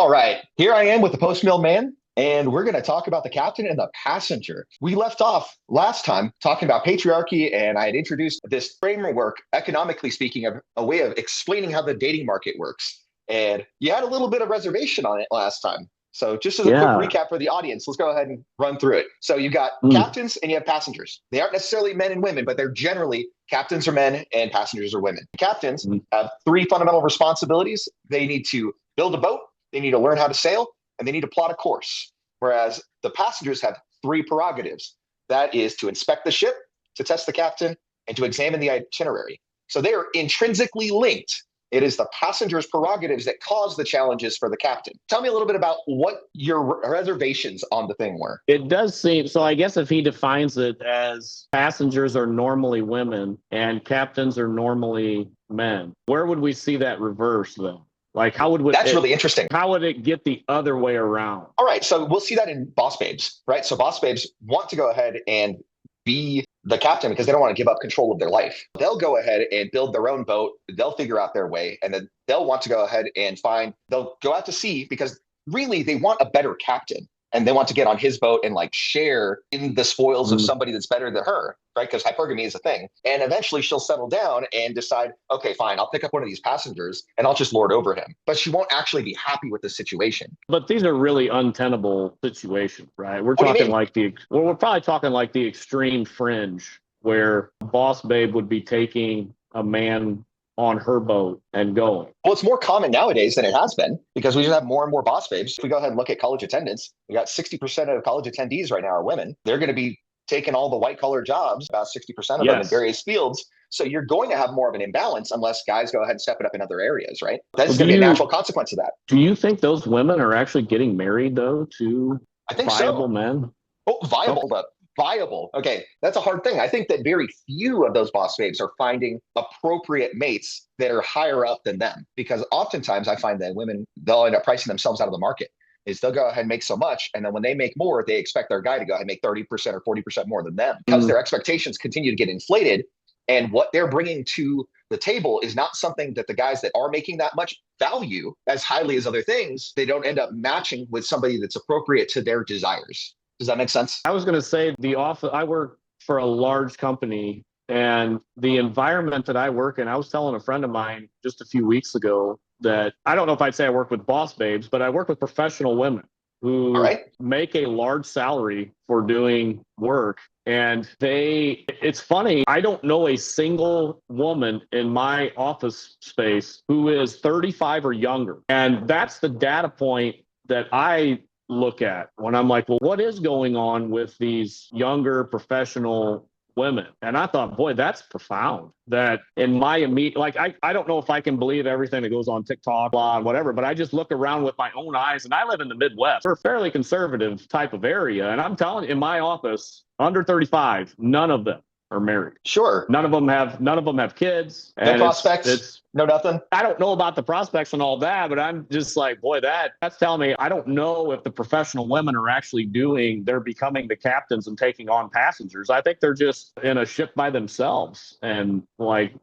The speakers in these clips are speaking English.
All right, here I am with the PostMillMan, and we're going to talk about the captain and the passenger. We left off last time talking about patriarchy, and I had introduced this framework, economically speaking, of a way of explaining how the dating market works. And you had a little bit of reservation on it last time. So just as a quick Yeah. recap for the audience, let's go ahead and run through it. So you've got Mm. captains and you have passengers. They aren't necessarily men and women, but they're generally captains are men and passengers are women. Captains Mm. have three fundamental responsibilities. They need to build a boat, they need to learn how to sail, and they need to plot a course. Whereas the passengers have three prerogatives. That is to inspect the ship, to test the captain, and to examine the itinerary. So they are intrinsically linked. It is the passenger's prerogatives that cause the challenges for the captain. Tell me a little bit about what your reservations on the thing were. It does seem so. I guess if he defines it as passengers are normally women and captains are normally men, where would we see that reverse then? Like, That's really interesting. how would it get the other way around? All right, so we'll see that in boss babes, right? So boss babes want to go ahead and be the captain because they don't want to give up control of their life. They'll go ahead and build their own boat. They'll figure out their way, and then they'll want to go ahead and they'll go out to sea because really they want a better captain. And they want to get on his boat and like share in the spoils of somebody that's better than her, right? Because hypergamy is a thing. And eventually she'll settle down and decide, okay, fine, I'll pick up one of these passengers and I'll just lord over him. But she won't actually be happy with the situation. But these are really untenable situations, right? We're What do you talking mean? like we're probably talking like the extreme fringe where boss babe would be taking a man on her boat and going. Well, it's more common nowadays than it has been because we just have more and more boss babes. If we go ahead and look at college attendance, we got 60% of college attendees right now are women. They're going to be taking all the white collar jobs, about 60% of them in Yes. various fields. So you're going to have more of an imbalance unless guys go ahead and step it up in other areas, right? That's Well, going to be a natural consequence of that. do you think those women are actually getting married though to I think viable so. men? Oh, viable, but viable. Okay, that's a hard thing. I think that very few of those boss babes are finding appropriate mates that are higher up than them because oftentimes I find that women, they'll end up pricing themselves out of the market. Is they'll go ahead and make so much, and then when they make more, they expect their guy to go ahead and make 30% or 40% more than them because their expectations continue to get inflated. And what they're bringing to the table is not something that the guys that are making that much value as highly as other things, they don't end up matching with somebody that's appropriate to their desires. Does that make sense? I was going to say the office. I work for a large company, and the environment that I work in. I was telling a friend of mine just a few weeks ago that I don't know if I'd say I work with boss babes, but I work with professional women who make a large salary for doing work. And it's funny, I don't know a single woman in my office space who is 35 or younger. And that's the data point that I look at when I'm like, well, what is going on with these younger professional women? And I thought, boy, that's profound. That in my immediate, like, I don't know if I can believe everything that goes on TikTok, blah, and whatever, but I just look around with my own eyes, and I live in the Midwest. We're a fairly conservative type of area. And I'm telling you, in my office, under 35, none of them are married. Sure. None of them have kids. No And prospects. No nothing. I don't know about the prospects and all that, but I'm just like, boy, that's telling me I don't know if the professional women are actually they're becoming the captains and taking on passengers. I think they're just in a ship by themselves and like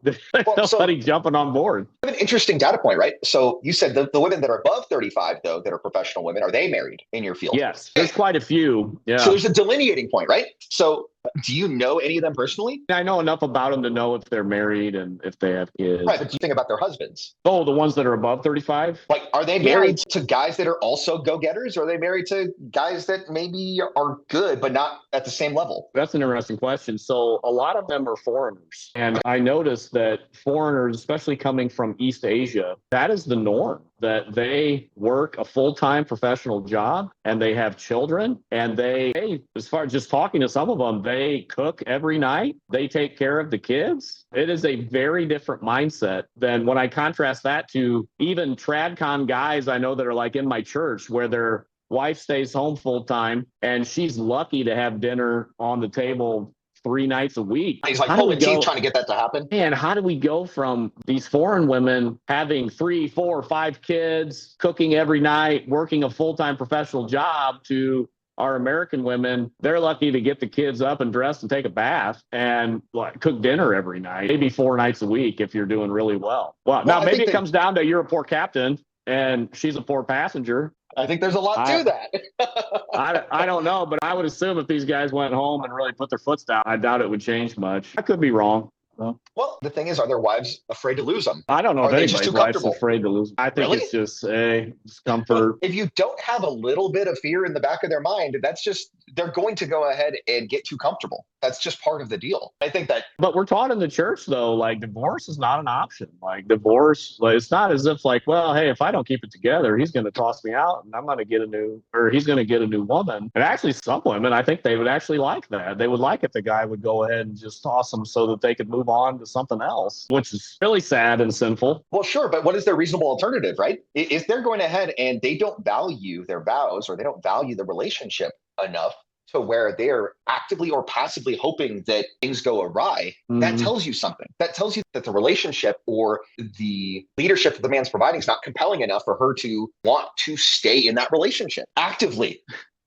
nobody jumping on board. An interesting data point, right? So you said the women that are above 35, though, that are professional women, are they married in your field? Yes, there's quite a few. Yeah. So there's a delineating point, right? So do you know any of them personally? I know enough about them to know if they're married and if they have kids. Right, but do you think about their husbands? Oh, the ones that are above 35? Like, are they married to guys that are also go-getters, or are they married to guys that maybe are good, but not at the same level? That's an interesting question. So a lot of them are foreigners. And I noticed that foreigners, especially coming from East Asia, that is the norm, that they work a full-time professional job and they have children and as far as just talking to some of them, they cook every night. They take care of the kids. It is a very different mindset than when I contrast that to even TradCon guys I know that are like in my church where their wife stays home full time and she's lucky to have dinner on the table 3 nights a week. He's like pulling teeth trying to get that to happen. Man, how do we go from these foreign women having 3, 4, 5 kids, cooking every night, working a full-time professional job to our American women? They're lucky to get the kids up and dressed and take a bath and cook dinner every night, maybe 4 nights a week if you're doing really well. Well, now maybe it comes down to you're a poor captain and she's a poor passenger. I think there's a lot to that. I don't know, but I would assume if these guys went home and really put their foot down, I doubt it would change much. I could be wrong. Well, the thing is, are their wives afraid to lose them? I don't know Are if they just anybody's too wife's comfortable? afraid to lose. I think Really? it's just a discomfort. If you don't have a little bit of fear in the back of their mind, that's just, they're going to go ahead and get too comfortable. That's just part of the deal. I think that. But we're taught in the church, though, like divorce is not an option. Like divorce, like, it's not as if like, well, hey, if I don't keep it together, he's going to toss me out and I'm going to get a new, or he's going to get a new woman. And actually some women, I think they would actually like that. They would like if the guy would go ahead and just toss them so that they could move on to something else, which is really sad and sinful. Well, sure, but what is their reasonable alternative, right? If they're going ahead and they don't value their vows or they don't value the relationship enough to where they're actively or passively hoping that things go awry, that tells you something. That tells you that the relationship or the leadership that the man's providing is not compelling enough for her to want to stay in that relationship actively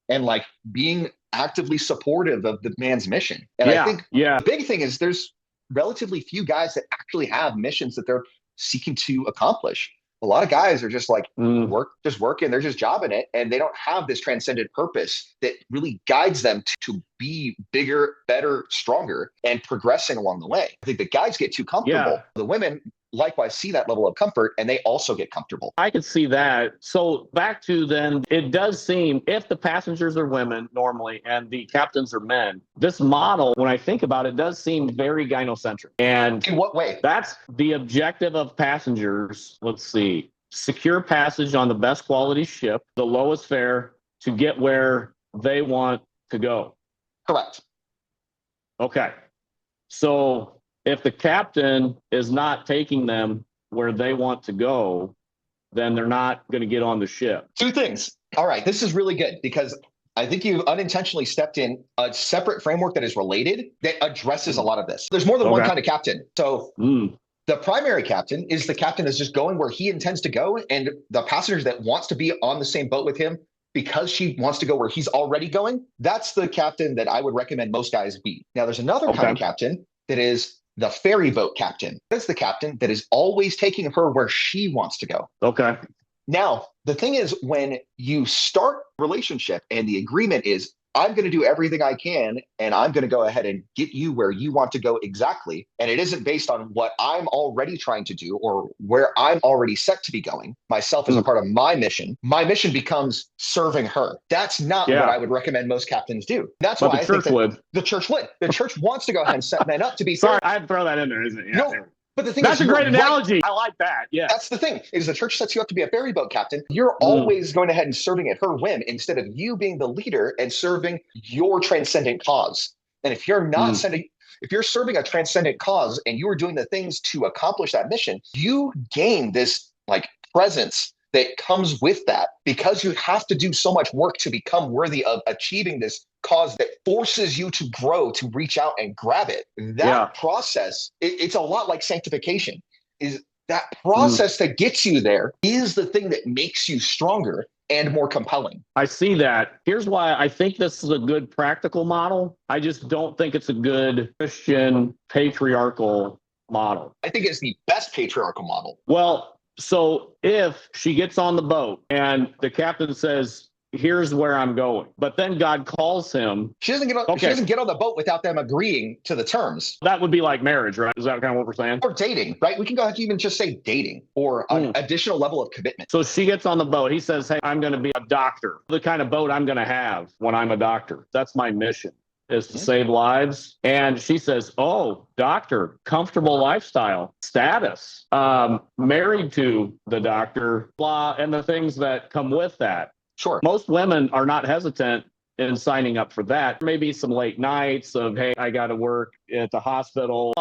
and like being actively supportive of the man's mission. And I think the big thing is there's relatively few guys that actually have missions that they're seeking to accomplish. A lot of guys are just like working, they're just jobbing it, and they don't have this transcendent purpose that really guides them to be bigger, better, stronger, and progressing along the way. I think the guys get too comfortable. Yeah. The women likewise see that level of comfort and they also get comfortable. I could see that. So back to then, it does seem if the passengers are women normally and the captains are men, this model, when I think about it, does seem very gynocentric. And in what way? That's the objective of passengers. Let's see. Secure passage on the best quality ship, the lowest fare to get where they want to go. Correct. Okay. So if the captain is not taking them where they want to go, then they're not going to get on the ship. Two things. All right. This is really good because I think you unintentionally stepped in a separate framework that is related that addresses a lot of this. There's more than one kind of captain. So the primary captain is the captain that's just going where he intends to go, and the passengers that wants to be on the same boat with him because she wants to go where he's already going. That's the captain that I would recommend most guys be. Now, there's another kind of captain that is the ferry boat captain. That's the captain that is always taking her where she wants to go. Okay. Now, the thing is, when you start a relationship and the agreement is, I'm going to do everything I can, and I'm going to go ahead and get you where you want to go exactly. And it isn't based on what I'm already trying to do or where I'm already set to be going. Myself as a part of my mission becomes serving her. That's not what I would recommend most captains do. That's why I think the church would. The church wants to go ahead and set men up to be. Sorry, I had to throw that in there, isn't it? Yeah. No. But the thing that's a great analogy. I like that. Yeah. That's the thing is the church sets you up to be a ferry boat captain. You're always going ahead and serving at her whim instead of you being the leader and serving your transcendent cause. And if you're not if you're serving a transcendent cause and you are doing the things to accomplish that mission, you gain this like presence that comes with that because you have to do so much work to become worthy of achieving this cause that forces you to grow, to reach out and grab it. That process, it's a lot like sanctification. Is that process that gets you there is the thing that makes you stronger and more compelling. I see that. Here's why I think this is a good practical model. I just don't think it's a good Christian patriarchal model. I think it's the best patriarchal model. Well, so if she gets on the boat and the captain says, here's where I'm going, but then God calls him. She doesn't get on the boat without them agreeing to the terms. That would be like marriage, right? Is that kind of what we're saying? Or dating, right? We can go ahead to even just say dating or an additional level of commitment. So she gets on the boat. He says, hey, I'm going to be a doctor. The kind of boat I'm going to have when I'm a doctor. That's my mission, is to save lives. And she says, oh, doctor, comfortable lifestyle, status, married to the doctor, blah, and the things that come with that. Sure. Most women are not hesitant in signing up for that. Maybe some late nights of, hey, I got to work at the hospital.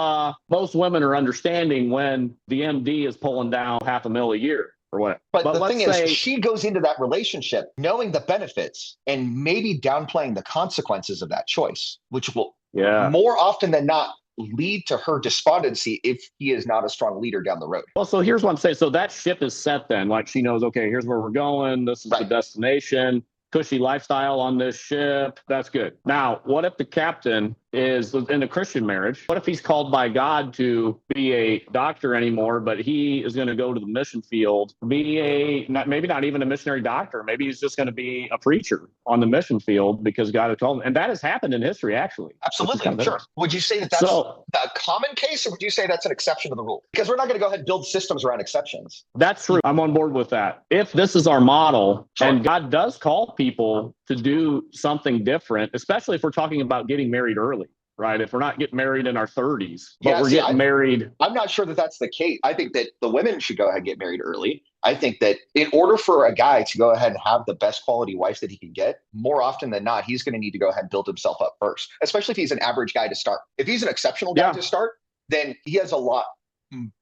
Most women are understanding when the MD is pulling down $500,000 a year or what. But the thing is, she goes into that relationship knowing the benefits and maybe downplaying the consequences of that choice, which will more often than not lead to her despondency if he is not a strong leader down the road. Well, so here's what I'm saying. So that ship is set then. Like she knows, okay, here's where we're going. This is the destination. Cushy lifestyle on this ship. That's good. Now, what if the captain is in a Christian marriage. What if he's called by God to be a doctor anymore, but he is going to go to the mission field, be maybe not even a missionary doctor. Maybe he's just going to be a preacher on the mission field because God has called him. And that has happened in history, actually. Absolutely. Sure. Would you say that that's a common case, or would you say that's an exception to the rule? Because we're not going to go ahead and build systems around exceptions. That's true. I'm on board with that. If this is our model, and God does call people to do something different, especially if we're talking about getting married early, right? If we're not getting married in our 30s, but we're getting married. I'm not sure that that's the case. I think that the women should go ahead and get married early. I think that in order for a guy to go ahead and have the best quality wife that he can get, more often than not, he's going to need to go ahead and build himself up first, especially if he's an average guy to start. If he's an exceptional guy to start, then he has a lot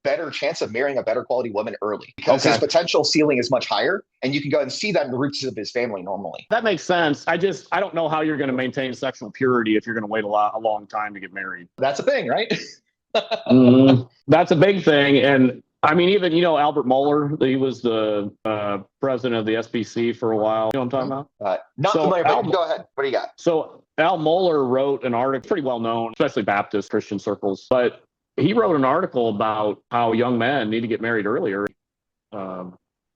better chance of marrying a better quality woman early because his potential ceiling is much higher, and you can go and see that in the roots of his family normally. That makes sense. I don't know how you're going to maintain sexual purity if you're going to wait a long time to get married. That's a thing, right? That's a big thing. And I mean, even, Albert Mohler, he was the president of the SBC for a while. You know what I'm talking about? Not familiar, but go ahead. What do you got? So Al Mohler wrote an article, pretty well known, especially Baptist Christian circles, but he wrote an article about how young men need to get married earlier.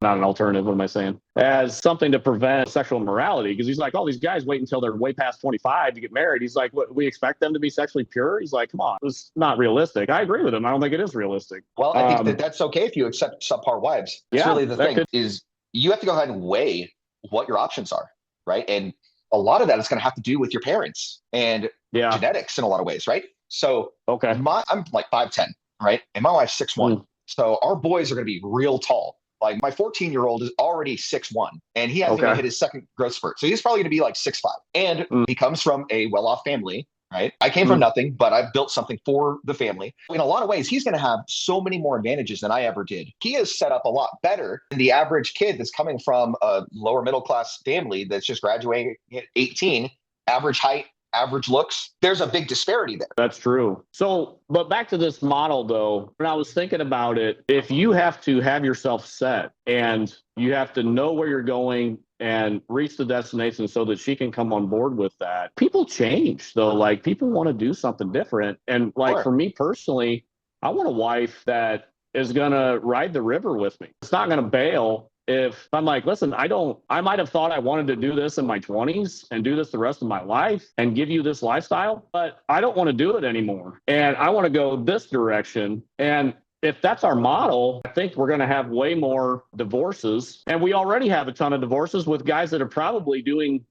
Not an alternative, what am I saying? As something to prevent sexual immorality. Because he's like, these guys wait until they're way past 25 to get married. He's like, what, we expect them to be sexually pure? He's like, come on, it's not realistic. I agree with him. I don't think it is realistic. Well, I think that's okay if you accept subpar wives. That's really the thing is you have to go ahead and weigh what your options are, right? And a lot of that is going to have to do with your parents and genetics in a lot of ways, right? So I'm like 5'10", right? And my wife's 6'1". So our boys are going to be real tall. Like my 14-year-old is already 6'1", and he hasn't even hit his second growth spurt. So he's probably going to be like 6'5". And he comes from a well-off family, right? I came from nothing, but I've built something for the family. In a lot of ways, he's going to have so many more advantages than I ever did. He is set up a lot better than the average kid that's coming from a lower middle class family that's just graduating at 18, average height, average looks. There's a big disparity there. That's true. So, but back to this model though, when I was thinking about it, if you have to have yourself set and you have to know where you're going and reach the destination so that she can come on board with that, people change though. Like people want to do something different. And like for me personally, I want a wife that is going to ride the river with me. It's not going to bail. If I'm like, listen, I might have thought I wanted to do this in my 20s and do this the rest of my life and give you this lifestyle, but I don't want to do it anymore. And I want to go this direction. And if that's our model, I think we're going to have way more divorces. And we already have a ton of divorces with guys that are probably doing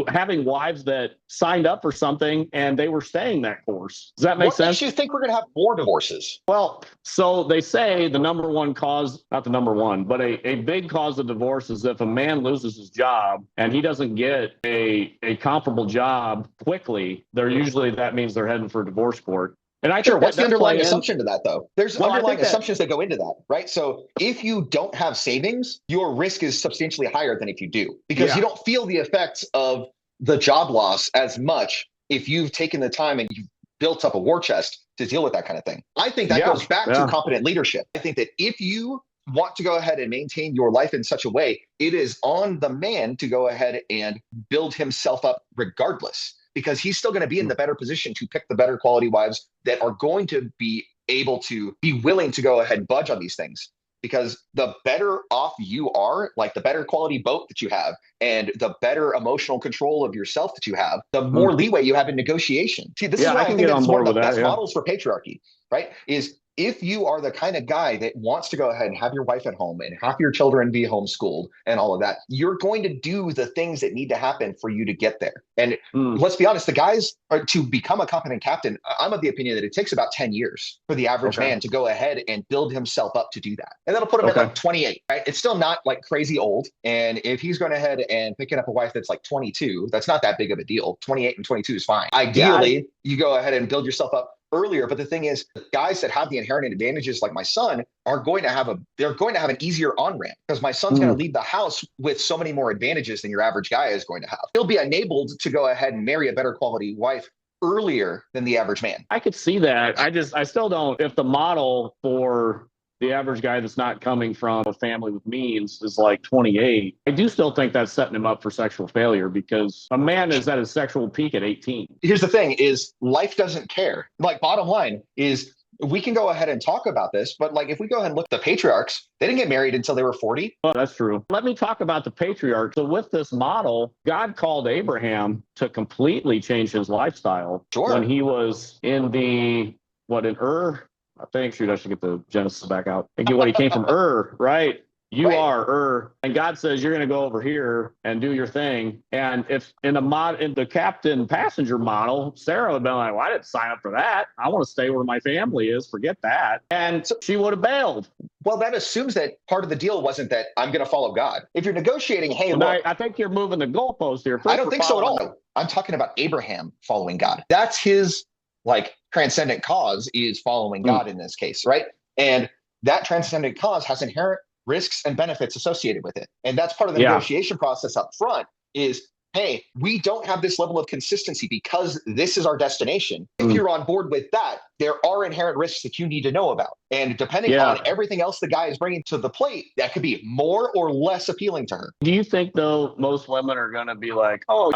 having wives that signed up for something and they were staying that course. Does that make sense? What makes you think we're going to have more divorces? Well, so they say the number one cause, not the number one, but a big cause of divorce is if a man loses his job and he doesn't get a comparable job quickly, that means they're heading for divorce court. And I think what's the underlying assumption to that, though? There's underlying assumptions that go into that, right? So if you don't have savings, your risk is substantially higher than if you do, because you don't feel the effects of the job loss as much if you've taken the time and you've built up a war chest to deal with that kind of thing. I think that goes back to competent leadership. I think that if you want to go ahead and maintain your life in such a way, it is on the man to go ahead and build himself up regardless, because he's still going to be in the better position to pick the better quality wives that are going to be able to be willing to go ahead and budge on these things. Because the better off you are, like the better quality boat that you have and the better emotional control of yourself that you have, the more leeway you have in negotiation. See, this is why I think it's one of the best models for patriarchy, right? Is if you are the kind of guy that wants to go ahead and have your wife at home and have your children be homeschooled and all of that, you're going to do the things that need to happen for you to get there. And let's be honest, the guys to become a competent captain, I'm of the opinion that it takes about 10 years for the average man to go ahead and build himself up to do that. And that'll put him at like 28, right? It's still not like crazy old. And if he's going ahead and picking up a wife that's like 22, that's not that big of a deal. 28 and 22 is fine. Ideally, you go ahead and build yourself up earlier. But the thing is, the guys that have the inherent advantages like my son are going to have an easier on-ramp, because my son's going to leave the house with so many more advantages than your average guy is going to have. He'll be enabled to go ahead and marry a better quality wife earlier than the average man. I could see that. I still don't, if the model for the average guy that's not coming from a family with means is like 28. I do still think that's setting him up for sexual failure because a man is at his sexual peak at 18. Here's the thing is life doesn't care. Like bottom line is we can go ahead and talk about this, but like if we go ahead and look at the patriarchs, they didn't get married until they were 40. Well, that's true. Let me talk about the patriarchs. So with this model, God called Abraham to completely change his lifestyle when he was in in Ur. I think, shoot, I should get the Genesis back out. When he came from Ur, right? You are Ur, and God says you're going to go over here and do your thing. And if in the captain passenger model, Sarah would have been like, "Well, I didn't sign up for that. I want to stay where my family is. Forget that." And so she would have bailed. Well, that assumes that part of the deal wasn't that I'm going to follow God. If you're negotiating, hey, look, I think you're moving the goalpost here. I don't think so at all. I'm talking about Abraham following God. That's his like transcendent cause is following God in this case, right? And that transcendent cause has inherent risks and benefits associated with it. And that's part of the negotiation process up front is, hey, we don't have this level of consistency because this is our destination. If you're on board with that, there are inherent risks that you need to know about. And depending on everything else the guy is bringing to the plate, that could be more or less appealing to her. Do you think, though, most women are going to be like, oh,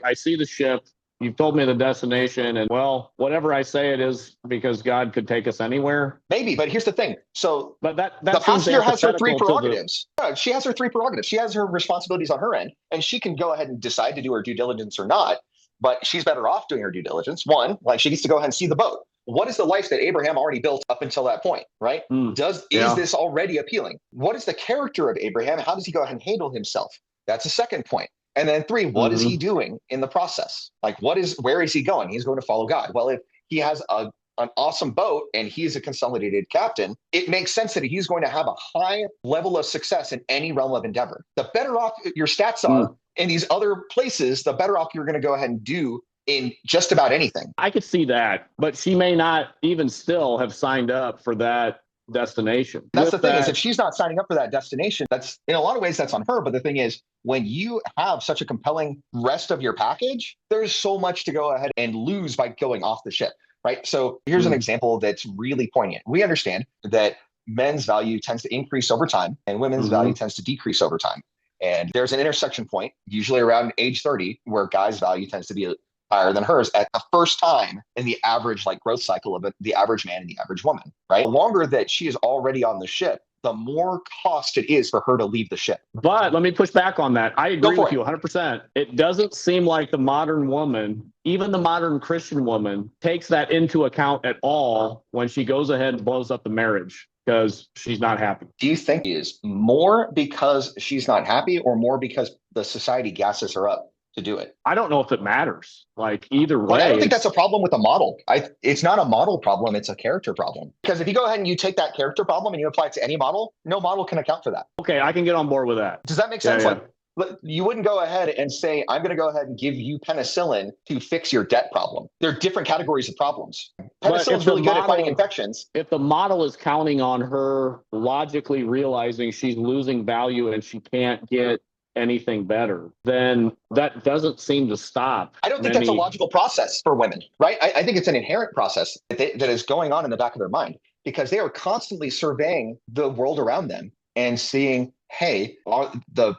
I see the ship. You've told me the destination, and well, whatever I say it is because God could take us anywhere. Maybe, but here's the thing. So, but that the passenger has her three prerogatives. She has her three prerogatives. She has her responsibilities on her end, and she can go ahead and decide to do her due diligence or not. But she's better off doing her due diligence. One, like she needs to go ahead and see the boat. What is the life that Abraham already built up until that point, right? Is this already appealing? What is the character of Abraham? How does he go ahead and handle himself? That's a second point. And then three, what is he doing in the process? Like, where is he going? He's going to follow God. Well, if he has an awesome boat and he's a consolidated captain, it makes sense that he's going to have a high level of success in any realm of endeavor. The better off your stats are in these other places, the better off you're going to go ahead and do in just about anything. I could see that, but she may not even still have signed up for that destination. That's the thing is if she's not signing up for that destination, that's in a lot of ways that's on her. But the thing is, when you have such a compelling rest of your package, there's so much to go ahead and lose by going off the ship, right? So here's an example that's really poignant. We understand that men's value tends to increase over time and women's value tends to decrease over time. And there's an intersection point, usually around age 30, where guys' value tends to be higher than hers at the first time in the average growth cycle of the average man and the average woman, right? The longer that she is already on the ship, the more cost it is for her to leave the ship. But let me push back on that. I agree with you 100%. It doesn't seem like the modern woman, even the modern Christian woman, takes that into account at all when she goes ahead and blows up the marriage because she's not happy. Do you think it is more because she's not happy or more because the society gasses her up to do it? I don't know if it matters. Like either way. I don't think that's a problem with the model. It's not a model problem. It's a character problem. Because if you go ahead and you take that character problem and you apply it to any model, no model can account for that. Okay, I can get on board with that. Does that make sense? Yeah. Like, you wouldn't go ahead and say, I'm going to go ahead and give you penicillin to fix your debt problem. They're different categories of problems. Penicillin's really good at fighting infections. If the model is counting on her logically realizing she's losing value and she can't get anything better, then that doesn't seem to stop. I don't think that's a logical process for women, right? I think it's an inherent process that is going on in the back of their mind because they are constantly surveying the world around them and seeing, hey, are the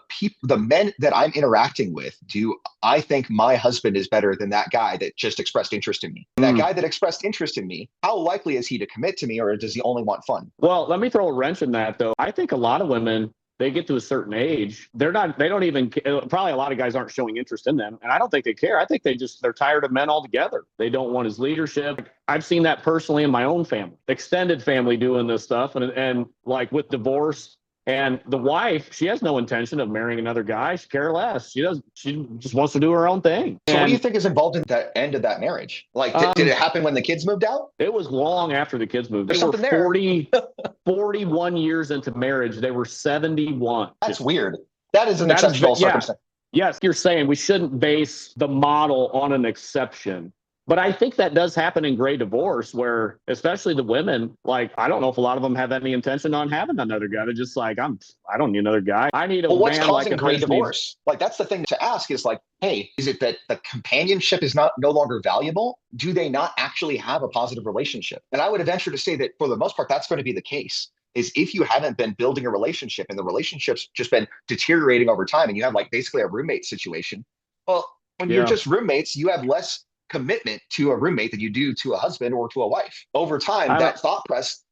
men that I'm interacting with, do I think my husband is better than that guy that just expressed interest in me? That guy that expressed interest in me, how likely is he to commit to me, or does he only want fun? Well, let me throw a wrench in that, though. I think a lot of women, they get to a certain age, they don't even, probably a lot of guys aren't showing interest in them. And I don't think they care. I think they're tired of men altogether. They don't want his leadership. I've seen that personally in my own family, extended family doing this stuff. And like with divorce, and the wife, she has no intention of marrying another guy. She cares less. She just wants to do her own thing. So what do you think is involved in that end of that marriage? Like, did it happen when the kids moved out? It was long after the kids moved. They were 41 years into marriage. They were 71. That's weird. That is an exceptional circumstance. Yes, you're saying we shouldn't base the model on an exception. But I think that does happen in gray divorce where, especially the women, like, I don't know if a lot of them have any intention on having another guy. They're just like, I don't need another guy. I need a man. What's causing like gray divorce? Like, that's the thing to ask is like, hey, is it that the companionship is no longer valuable? Do they not actually have a positive relationship? And I would venture to say that for the most part, that's going to be the case. is if you haven't been building a relationship and the relationship's just been deteriorating over time and you have like basically a roommate situation. Well, when you're just roommates, you have less commitment to a roommate than you do to a husband or to a wife. Over time, that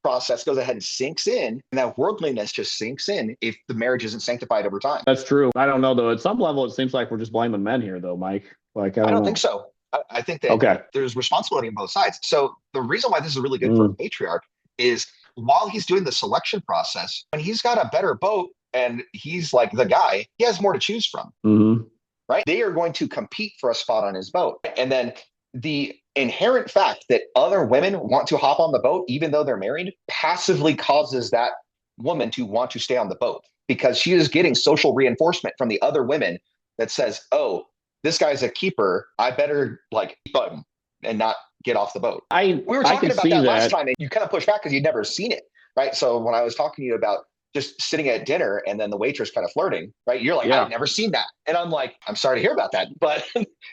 process goes ahead and sinks in, and that worldliness just sinks in if the marriage isn't sanctified over time. That's true. I don't know, though. At some level, it seems like we're just blaming men here, though, Mike. Like, I don't think so. I think that there's responsibility on both sides. So the reason why this is really good for a patriarch is while he's doing the selection process, when he's got a better boat and he's like the guy, he has more to choose from. Right? They are going to compete for a spot on his boat. And then the inherent fact that other women want to hop on the boat, even though they're married, passively causes that woman to want to stay on the boat because she is getting social reinforcement from the other women that says, oh, this guy's a keeper. I better like keep him and not get off the boat. We were talking about that last time and you kind of pushed back because you'd never seen it. Right. So when I was talking to you about just sitting at dinner and then the waitress kind of flirting, right? You're like, I've never seen that. And I'm like, I'm sorry to hear about that. But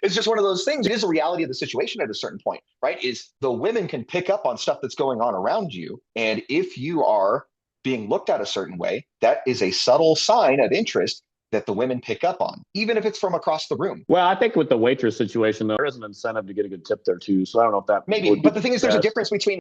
it's just one of those things. It is a reality of the situation at a certain point, right? Is the women can pick up on stuff that's going on around you. And if you are being looked at a certain way, that is a subtle sign of interest that the women pick up on, even if it's from across the room. Well, I think with the waitress situation, though, there is an incentive to get a good tip there too. So I don't know if that maybe, but the thing is, there's a difference between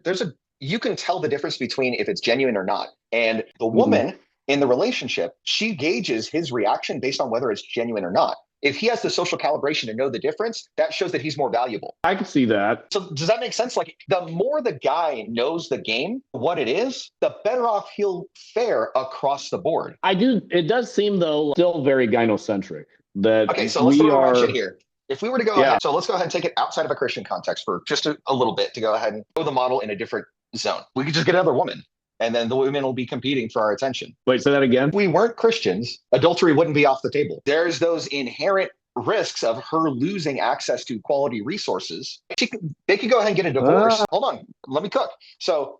you can tell the difference between if it's genuine or not. And the woman in the relationship, she gauges his reaction based on whether it's genuine or not. If he has the social calibration to know the difference, that shows that he's more valuable. I can see that. So does that make sense? Like the more the guy knows the game, what it is, the better off he'll fare across the board. I do. It does seem though still very gynocentric. Okay, so let's throw a shit here. If we were to go ahead, so let's go ahead and take it outside of a Christian context for just a little bit to go ahead and throw the model in a different zone. We could just get another woman. And then the women will be competing for our attention. Wait, say that again? If we weren't Christians, adultery wouldn't be off the table. There's those inherent risks of her losing access to quality resources. They could go ahead and get a divorce. Hold on, let me cook. So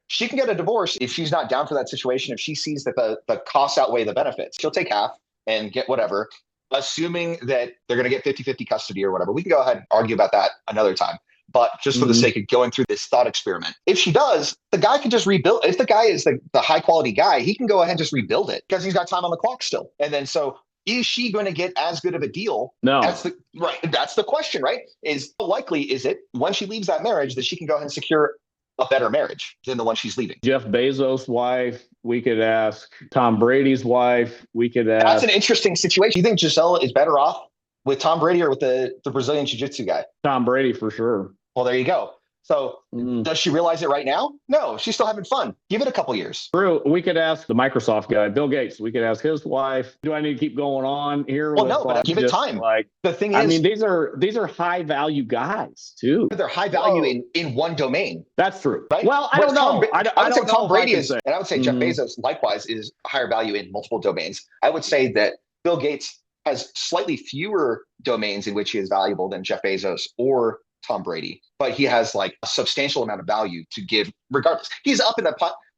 she can get a divorce if she's not down for that situation. If she sees that the costs outweigh the benefits, she'll take half and get whatever, assuming that they're going to get 50-50 custody or whatever. We can go ahead and argue about that another time. But just for the sake of going through this thought experiment, if she does, the guy can just rebuild. If the guy is the high quality guy, he can go ahead and just rebuild it because he's got time on the clock still. And then so is she going to get as good of a deal? No. That's the question, right? Is how likely is it when she leaves that marriage that she can go ahead and secure a better marriage than the one she's leaving? Jeff Bezos' wife. We could ask Tom Brady's wife. We could ask. That's an interesting situation. You think Giselle is better off with Tom Brady or with the Brazilian Jiu-Jitsu guy? Tom Brady for sure. Well, there you go. So does she realize it right now? No, she's still having fun. Give it a couple years. True. We could ask the Microsoft guy, Bill Gates. We could ask his wife. Do I need to keep going on here? Well, no, but give it time. Like the thing is, I mean, these are high value guys too. They're high value in one domain. That's true. Right? Well, I don't know. I would say Tom Brady is, and I would say Jeff Bezos likewise is higher value in multiple domains. I would say that Bill Gates has slightly fewer domains in which he is valuable than Jeff Bezos or Tom Brady, but he has like a substantial amount of value to give regardless. He's up in the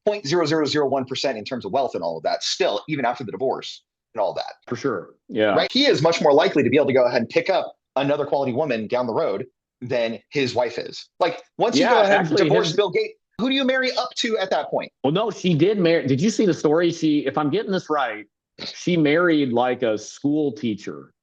0.0001% in terms of wealth and all of that still, even after the divorce and all that. For sure. Yeah. Right. He is much more likely to be able to go ahead and pick up another quality woman down the road than his wife is. Like once you go ahead and divorce Bill Gates, who do you marry up to at that point? Well, no, she did marry. Did you see the story? If I'm getting this right, she married like a school teacher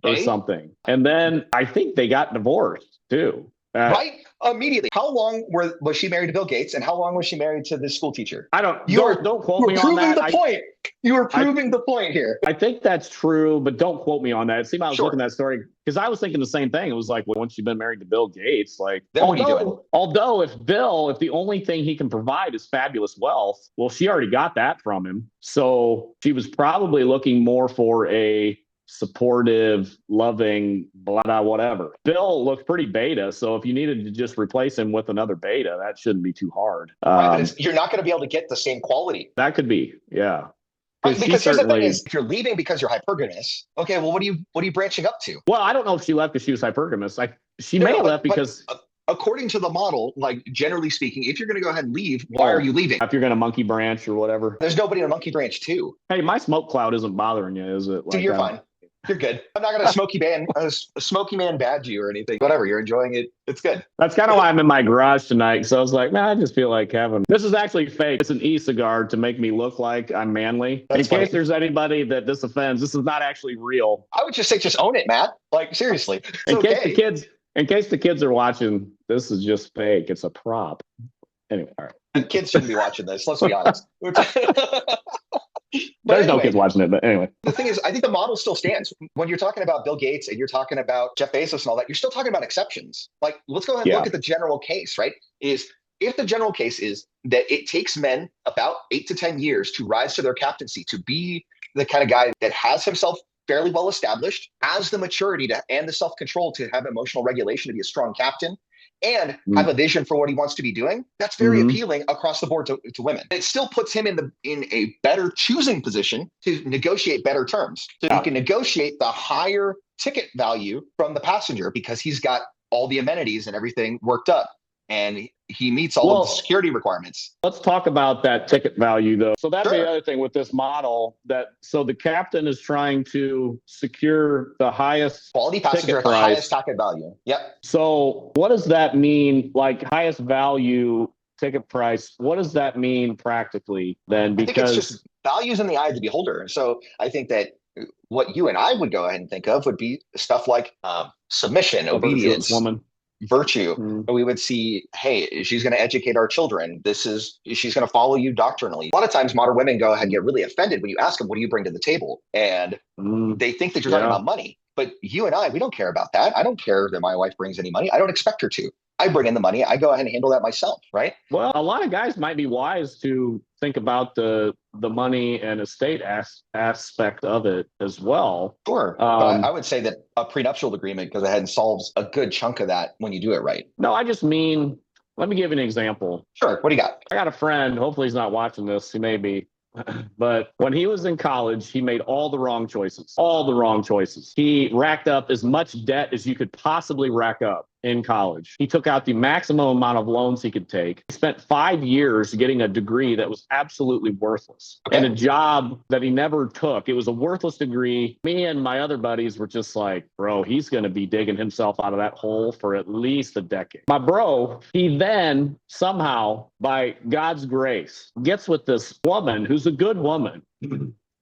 or something. And then I think they got divorced too. Right? Immediately. How long was she married to Bill Gates and how long was she married to this school teacher? Don't quote me on that. You were proving the point here. I think that's true, but don't quote me on that. See, I was looking at that story because I was thinking the same thing. It was like, once you've been married to Bill Gates, like, then what are you doing? Although if the only thing he can provide is fabulous wealth, well, she already got that from him. So she was probably looking more for a supportive, loving, blah, blah, whatever. Bill looked pretty beta. So if you needed to just replace him with another beta, that shouldn't be too hard. Right, but you're not going to be able to get the same quality. That could be. Yeah. Because here's the thing is, if you're leaving because you're hypergamous, okay, well, what are you branching up to? Well, I don't know if she left because she was hypergamous. She may have left because... according to the model, like generally speaking, if you're going to go ahead and leave, why are you leaving? If you're going to monkey branch or whatever. There's nobody in a monkey branch too. Hey, my smoke cloud isn't bothering you, is it? So you're fine. You're good. I'm not going to smoky man badge you or anything. Whatever. You're enjoying it. It's good. That's kind of why I'm in my garage tonight. So I was like, man, I just feel like having this is actually fake. It's an e-cigar to make me look like I'm manly. That's in funny. case there's anybody that this offends, this is not actually real. I would just say, just own it, Matt. Like, seriously. It's in okay. case the kids are watching, this is just fake. It's a prop. Anyway, all right. The kids shouldn't be watching this. Let's be honest. There's no kids watching it, but anyway. The thing is, I think the model still stands. When you're talking about Bill Gates and you're talking about Jeff Bezos and all that, you're still talking about exceptions. Like, let's go ahead and look at the general case, right? If the general case is that it takes men about 8 to 10 years to rise to their captaincy, to be the kind of guy that has himself fairly well established, has the maturity and the self-control to have emotional regulation to be a strong captain, and have a vision for what he wants to be doing, that's very appealing across the board to women. It still puts him in a better choosing position to negotiate better terms. So he can negotiate the higher ticket value from the passenger because he's got all the amenities and everything worked up. And he meets all of the security requirements. Let's talk about that ticket value, though. So that's the other thing with this model. So the captain is trying to secure the highest quality passenger at the highest ticket value. Yep. So what does that mean? Like highest value ticket price. What does that mean practically then? Because I think it's just values in the eye of the beholder. So I think that what you and I would go ahead and think of would be stuff like submission, obedience, woman. Virtue. We would see, hey, she's going to educate our children. She's going to follow you doctrinally. A lot of times modern women go ahead and get really offended when you ask them, what do you bring to the table? And they think that you're talking about money. But you and I, we don't care about that. I don't care that my wife brings any money. I don't expect her to. I bring in the money. I go ahead and handle that myself, right? Well, a lot of guys might be wise to think about the money and estate aspect of it as well. Sure. But I would say that a prenuptial agreement goes ahead and solves a good chunk of that when you do it right. No, I just mean, let me give you an example. Sure. What do you got? I got a friend. Hopefully he's not watching this. He may be. But when he was in college, he made all the wrong choices. He racked up as much debt as you could possibly rack up in college. He took out the maximum amount of loans he could take. He spent 5 years getting a degree that was absolutely worthless and a job that he never took. It was a worthless degree. Me and my other buddies were just like, bro, he's going to be digging himself out of that hole for at least a decade. My bro, he then somehow, by God's grace, gets with this woman who's a good woman.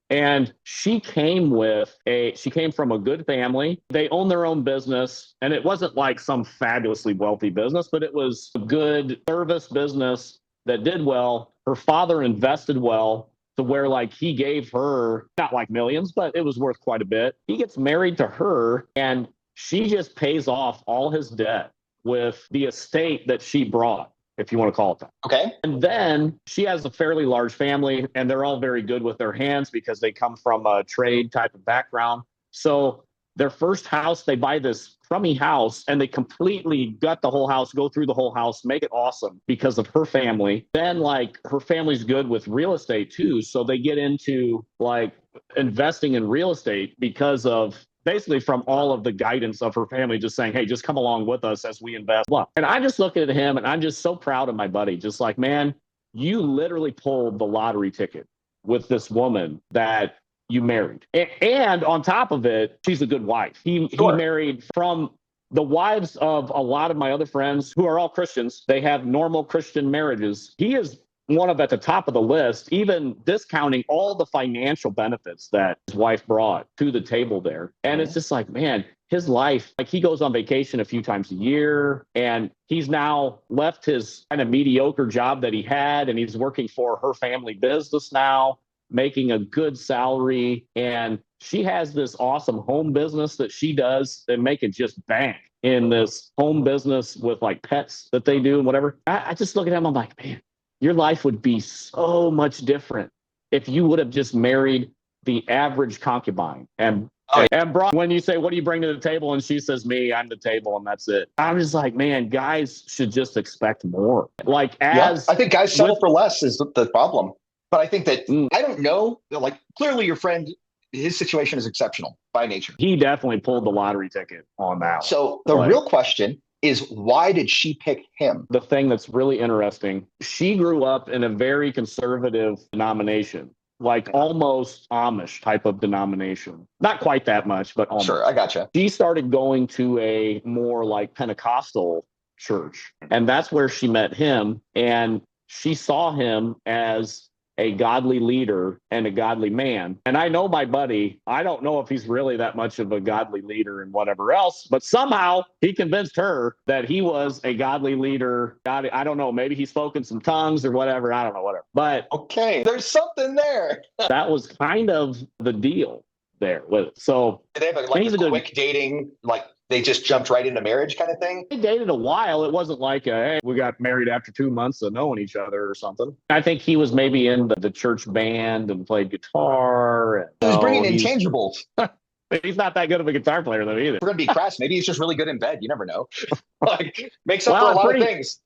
And she came from a good family. They own their own business. And it wasn't like some fabulously wealthy business, but it was a good service business that did well. Her father invested well to where like he gave her, not like millions, but it was worth quite a bit. He gets married to her and she just pays off all his debt with the estate that she brought, if you want to call it that. Okay. And then she has a fairly large family and they're all very good with their hands because they come from a trade type of background. So their first house, they buy this crummy house and they completely gut the whole house, go through the whole house, make it awesome because of her family. Then like her family's good with real estate too. So they get into like investing in real estate because of basically from all of the guidance of her family, just saying, hey, just come along with us as we invest. And I just look at him and I'm just so proud of my buddy. Just like, man, you literally pulled the lottery ticket with this woman that you married. And on top of it, she's a good wife. He married from the wives of a lot of my other friends who are all Christians. They have normal Christian marriages. He is one of at the top of the list, even discounting all the financial benefits that his wife brought to the table there. And it's just like, man, his life, like he goes on vacation a few times a year and he's now left his kind of mediocre job that he had and he's working for her family business now, making a good salary. And she has this awesome home business that she does and making just bank in this home business with like pets that they do and whatever. I just look at him, I'm like, man, your life would be so much different if you would have just married the average concubine. And brought, when you say, what do you bring to the table? And she says, me, I'm the table and that's it. I'm just like, man, guys should just expect more. Like I think guys settle for less is the problem. But I think that, I don't know, like clearly your friend, his situation is exceptional by nature. He definitely pulled the lottery ticket on that. So the real question is, why did she pick him? The thing that's really interesting, she grew up in a very conservative denomination. like almost Amish type of denomination. Not quite that much, but almost. Sure, I gotcha. She started going to a more like Pentecostal church, and that's where she met him. And she saw him as a godly leader and a godly man. And I know my buddy, I don't know if he's really that much of a godly leader and whatever else, but somehow he convinced her that he was a godly leader. God, I don't know, maybe he spoke in some tongues or whatever. I don't know, whatever. But okay, there's something there. that was kind of the deal there with it. So did they have like a quick dating, like they just jumped right into marriage kind of thing? They dated a while. It wasn't like, hey, we got married after 2 months of knowing each other or something. I think he was maybe in the church band and played guitar. And, he was bringing intangibles. He's not that good of a guitar player, though, either. We're going to be crass. Maybe he's just really good in bed. You never know. Like, makes up for a lot of things.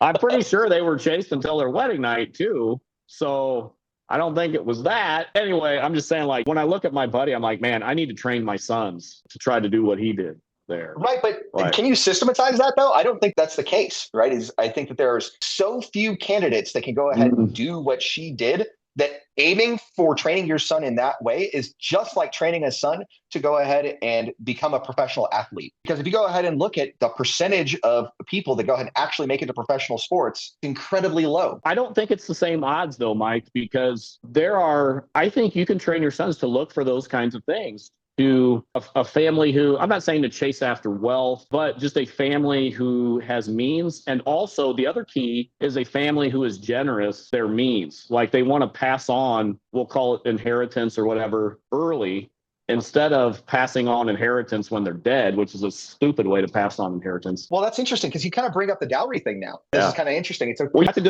I'm pretty sure they were chaste until their wedding night, too. So I don't think it was that. Anyway, I'm just saying, like, when I look at my buddy, I'm like, man, I need to train my sons to try to do what he did there. Right, but can you systematize that, though? I don't think that's the case, right? I think that there's so few candidates that can go ahead and do what she did, that aiming for training your son in that way is just like training a son to go ahead and become a professional athlete. Because if you go ahead and look at the percentage of people that go ahead and actually make it to professional sports, it's incredibly low. I don't think it's the same odds, though, Mike, because I think you can train your sons to look for those kinds of things. To a family who, I'm not saying to chase after wealth, but just a family who has means. And also the other key is a family who is generous, their means. Like they want to pass on, we'll call it inheritance or whatever, early, instead of passing on inheritance when they're dead, which is a stupid way to pass on inheritance. Well, that's interesting because you kind of bring up the dowry thing now. This is kind of interesting.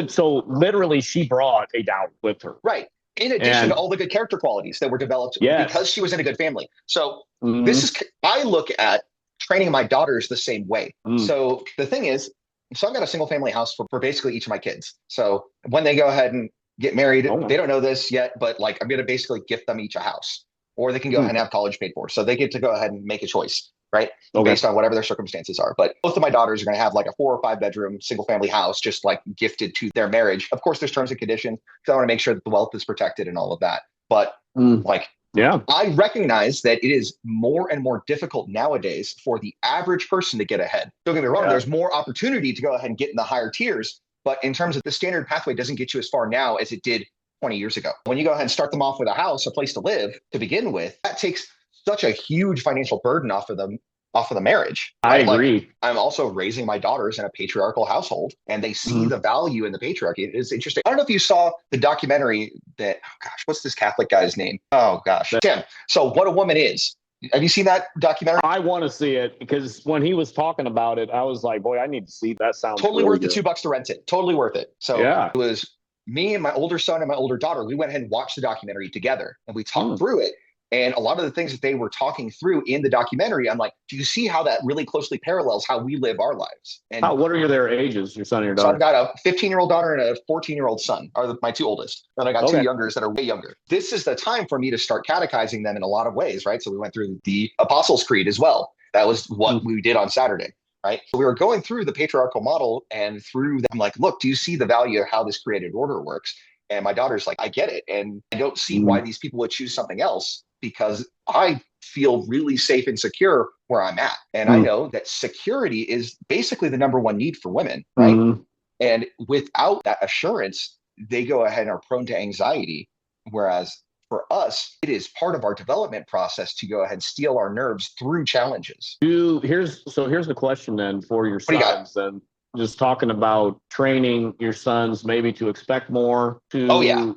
So literally she brought a dowry with her. Right. In addition to all the good character qualities that were developed because she was in a good family. So I look at training my daughters the same way. So the thing is, I've got a single family house for basically each of my kids. So when they go ahead and get married, they don't know this yet, but like I'm going to basically gift them each a house, or they can go ahead and have college paid for. So they get to go ahead and make a choice, right? Based on whatever their circumstances are. But both of my daughters are going to have like a 4 or 5 bedroom single family house, just like gifted to their marriage. Of course, there's terms and conditions because I want to make sure that the wealth is protected and all of that. But I recognize that it is more and more difficult nowadays for the average person to get ahead. Don't get me wrong, there's more opportunity to go ahead and get in the higher tiers. But in terms of the standard pathway doesn't get you as far now as it did 20 years ago. When you go ahead and start them off with a house, a place to live to begin with, that takes such a huge financial burden off of the marriage. Right? I agree. Like, I'm also raising my daughters in a patriarchal household, and they see the value in the patriarchy. It's interesting. I don't know if you saw the documentary that, what's this Catholic guy's name? Oh gosh, Tim. So What a Woman Is. Have you seen that documentary? I want to see it because when he was talking about it, I was like, boy, I need to see that. Sounds totally really worth the $2 to rent it. Totally worth it. So it was me and my older son and my older daughter. We went ahead and watched the documentary together, and we talked through it. And a lot of the things that they were talking through in the documentary, I'm like, do you see how that really closely parallels how we live our lives? And what are their ages, your son and your daughter? So I've got a 15-year-old daughter and a 14-year-old son, are my 2 oldest. And I got 2 youngers that are way younger. This is the time for me to start catechizing them in a lot of ways, right? So we went through the Apostles' Creed as well. That was what we did on Saturday, right? So we were going through the patriarchal model, and through that, I'm like, look, do you see the value of how this created order works? And my daughter's like, I get it. And I don't see why these people would choose something else, because I feel really safe and secure where I'm at. And I know that security is basically the number one need for women, right? And without that assurance, they go ahead and are prone to anxiety. Whereas for us, it is part of our development process to go ahead and steel our nerves through challenges. Here's the question then for your sons. And just talking about training your sons maybe to expect more, to,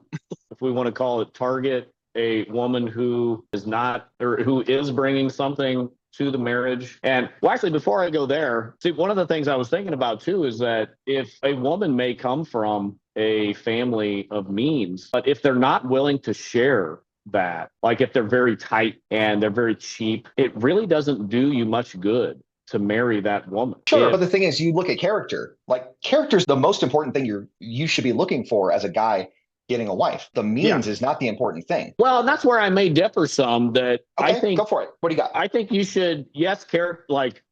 if we want to call it, target a woman who is not, or who is bringing something to the marriage. And well, actually, before I go there, see, one of the things I was thinking about too is that if a woman may come from a family of means, but if they're not willing to share that, like if they're very tight and they're very cheap, it really doesn't do you much good to marry that woman. Sure, but the thing is, you look at character. Like, character is the most important thing you should be looking for as a guy getting a wife. The means is not the important thing. Well, and that's where I may differ some. That I think, go for it. What do you got? I think you should, like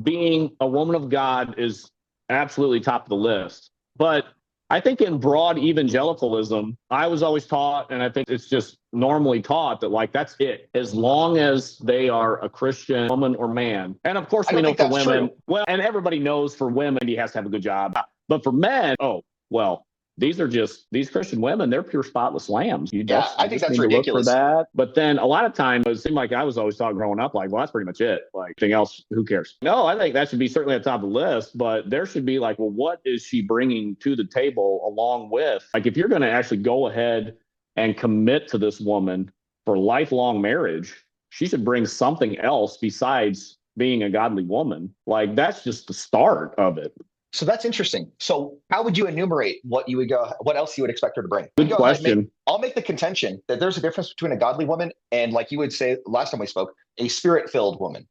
being a woman of God is absolutely top of the list. But I think in broad evangelicalism, I was always taught, and I think it's just normally taught that like that's it. As long as they are a Christian woman or man. And of course I we don't know think for that's women, true. well, and everybody knows for women he has to have a good job. But for men, oh, well, these are just these Christian women, they're pure spotless lambs. You Yeah, just I you think just that's need to look for ridiculous. that. But then a lot of times it seemed like I was always taught growing up, like, well, that's pretty much it. Like anything else, who cares? No, I think that should be certainly at the top of the list, but there should be like, well, what is she bringing to the table along with like if you're gonna actually go ahead and commit to this woman for lifelong marriage, she should bring something else besides being a godly woman. Like that's just the start of it. So that's interesting. So how would you enumerate what else you would expect her to bring? I'd Good go ahead and question. I'll make the contention that there's a difference between a godly woman and, like you would say last time we spoke, a spirit-filled woman.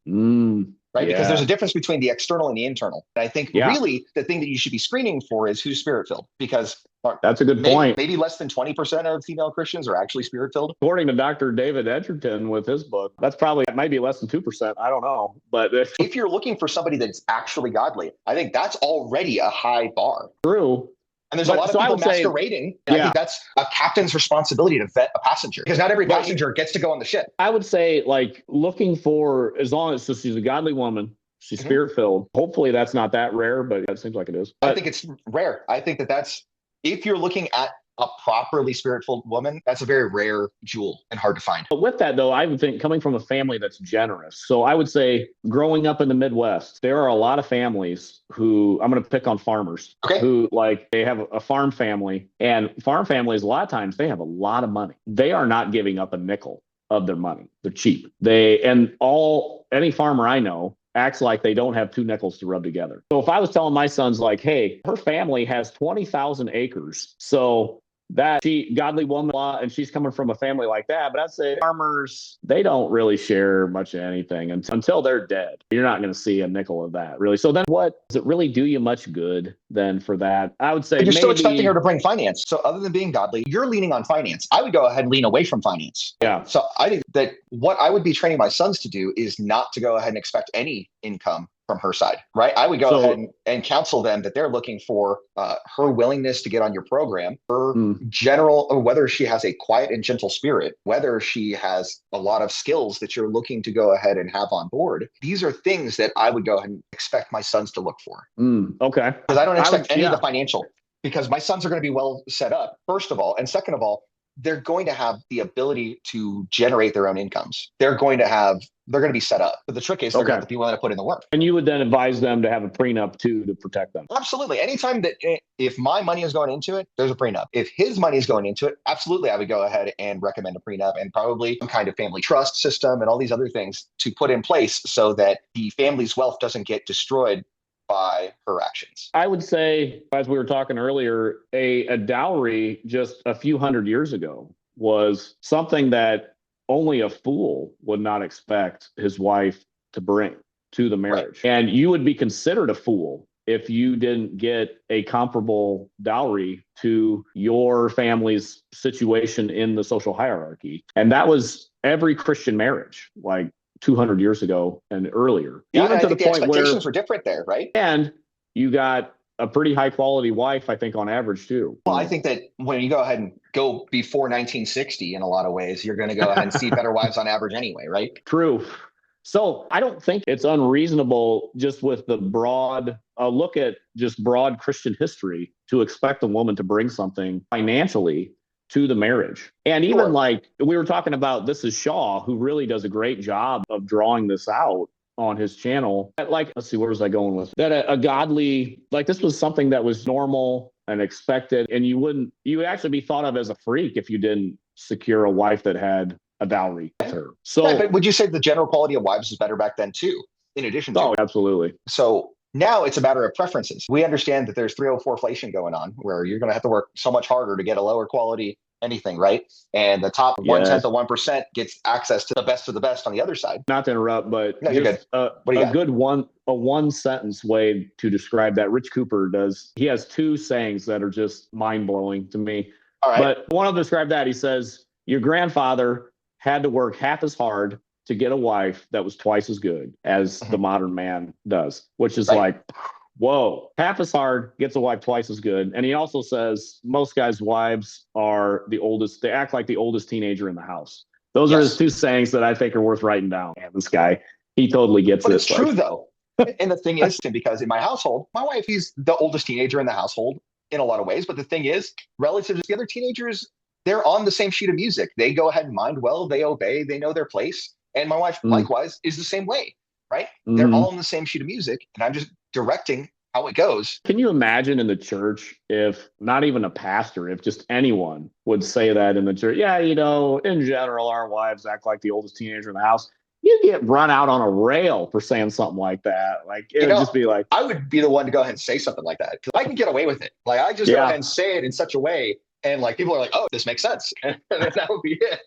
Right? Because there's Yeah. a difference between the external and the internal. And I think Yeah. really the thing that you should be screening for is who's spirit filled, because That's a good point. maybe less than 20% of female Christians are actually spirit filled. According to Dr. David Edgerton with his book, it might be less than 2%. I don't know. But it's If you're looking for somebody that's actually godly, I think that's already a high bar. true. And there's a lot of people masquerading. And I think that's a captain's responsibility to vet a passenger, because not every passenger gets to go on the ship. I would say, like, looking for, as long as she's a godly woman, she's spirit filled. Hopefully, that's not that rare, but it seems like it is. I think it's rare. I think that's if you're looking at a properly spirit-filled woman, that's a very rare jewel and hard to find. But with that, though, I would think coming from a family that's generous. So I would say growing up in the Midwest, there are a lot of families who, I'm going to pick on farmers, who like they have a farm family, and farm families, a lot of times they have a lot of money. They are not giving up a nickel of their money. They're cheap. Any farmer I know acts like they don't have two nickels to rub together. So if I was telling my sons like, hey, her family has 20,000 acres. So that she godly woman and she's coming from a family like that, but I'd say farmers, they don't really share much of anything until they're dead. You're not going to see a nickel of that really. So then what does it really do you much good then for that? I would say but you're still expecting her to bring finance. So other than being godly, you're leaning on finance. I would go ahead and lean away from finance. Yeah. So I think that what I would be training my sons to do is not to go ahead and expect any income from her side, right? I would go ahead and counsel them that they're looking for her willingness to get on your program, her general, or whether she has a quiet and gentle spirit, whether she has a lot of skills that you're looking to go ahead and have on board. These are things that I would go ahead and expect my sons to look for. Okay. Because I don't expect any of the financial, because my sons are going to be well set up, first of all. And second of all, they're going to have the ability to generate their own incomes. They're going to be set up. But the trick is they're going to be willing to put in the work. And you would then advise them to have a prenup too to protect them. Absolutely. Anytime that if my money is going into it, there's a prenup. If his money is going into it, absolutely, I would go ahead and recommend a prenup and probably some kind of family trust system and all these other things to put in place so that the family's wealth doesn't get destroyed by her actions. I would say, as we were talking earlier, a dowry just a few hundred years ago was something that only a fool would not expect his wife to bring to the marriage. Right. And you would be considered a fool if you didn't get a comparable dowry to your family's situation in the social hierarchy. And that was every Christian marriage, like 200 years ago and earlier. Yeah, even to the point where expectations were different there, right? And you got a pretty high quality wife, I think, on average too. Well, I think that when you go ahead and go before 1960, in a lot of ways, you're going to go ahead and see better wives on average anyway, right? True. So I don't think it's unreasonable, just with the broad look at just broad Christian history, to expect a woman to bring something financially to the marriage. And even like we were talking about, this is Shaw, who really does a great job of drawing this out on his channel. Like, let's see, where was I going with that? A godly, like this was something that was normal and expected. And you would actually be thought of as a freak if you didn't secure a wife that had a dowry with her. So, yeah, but would you say the general quality of wives was better back then too, in addition to? Oh, absolutely. So now it's a matter of preferences. We understand that there's 304 inflation going on, where you're going to have to work so much harder to get a lower quality anything, right? And the top 1/10 of 1% gets access to the best of the best on the other side. Not to interrupt, but no, you're good. A one sentence way to describe that. Rich Cooper does. He has two sayings that are just mind blowing to me. All right. But one of them describe that. He says, "Your grandfather had to work half as hard to get a wife that was twice as good as the modern man does," which is like, whoa, half as hard, gets a wife twice as good. And he also says most guys' wives are the oldest, they act like the oldest teenager in the house. Those are his Yes. two sayings that I think are worth writing down. Man, this guy, he totally gets But it. it's true though. And the thing is, Tim, because in my household, my wife is the oldest teenager in the household in a lot of ways. But the thing is, relative to the other teenagers, they're on the same sheet of music. They go ahead and mind well, they obey, they know their place. And my wife, Mm, likewise, is the same way, right? They're mhm. all on the same sheet of music, and I'm just directing how it goes. Can you imagine in the church if not even a pastor, if just anyone would say that in the church? Yeah, you know, in general, our wives act like the oldest teenager in the house. You get run out on a rail for saying something like that. Like it You would know, just be like, I would be the one to go ahead and say something like that because I can get away with it. Like I just go ahead yeah, and say it in such a way, and like people are like, "Oh, this makes sense," and then that would be it.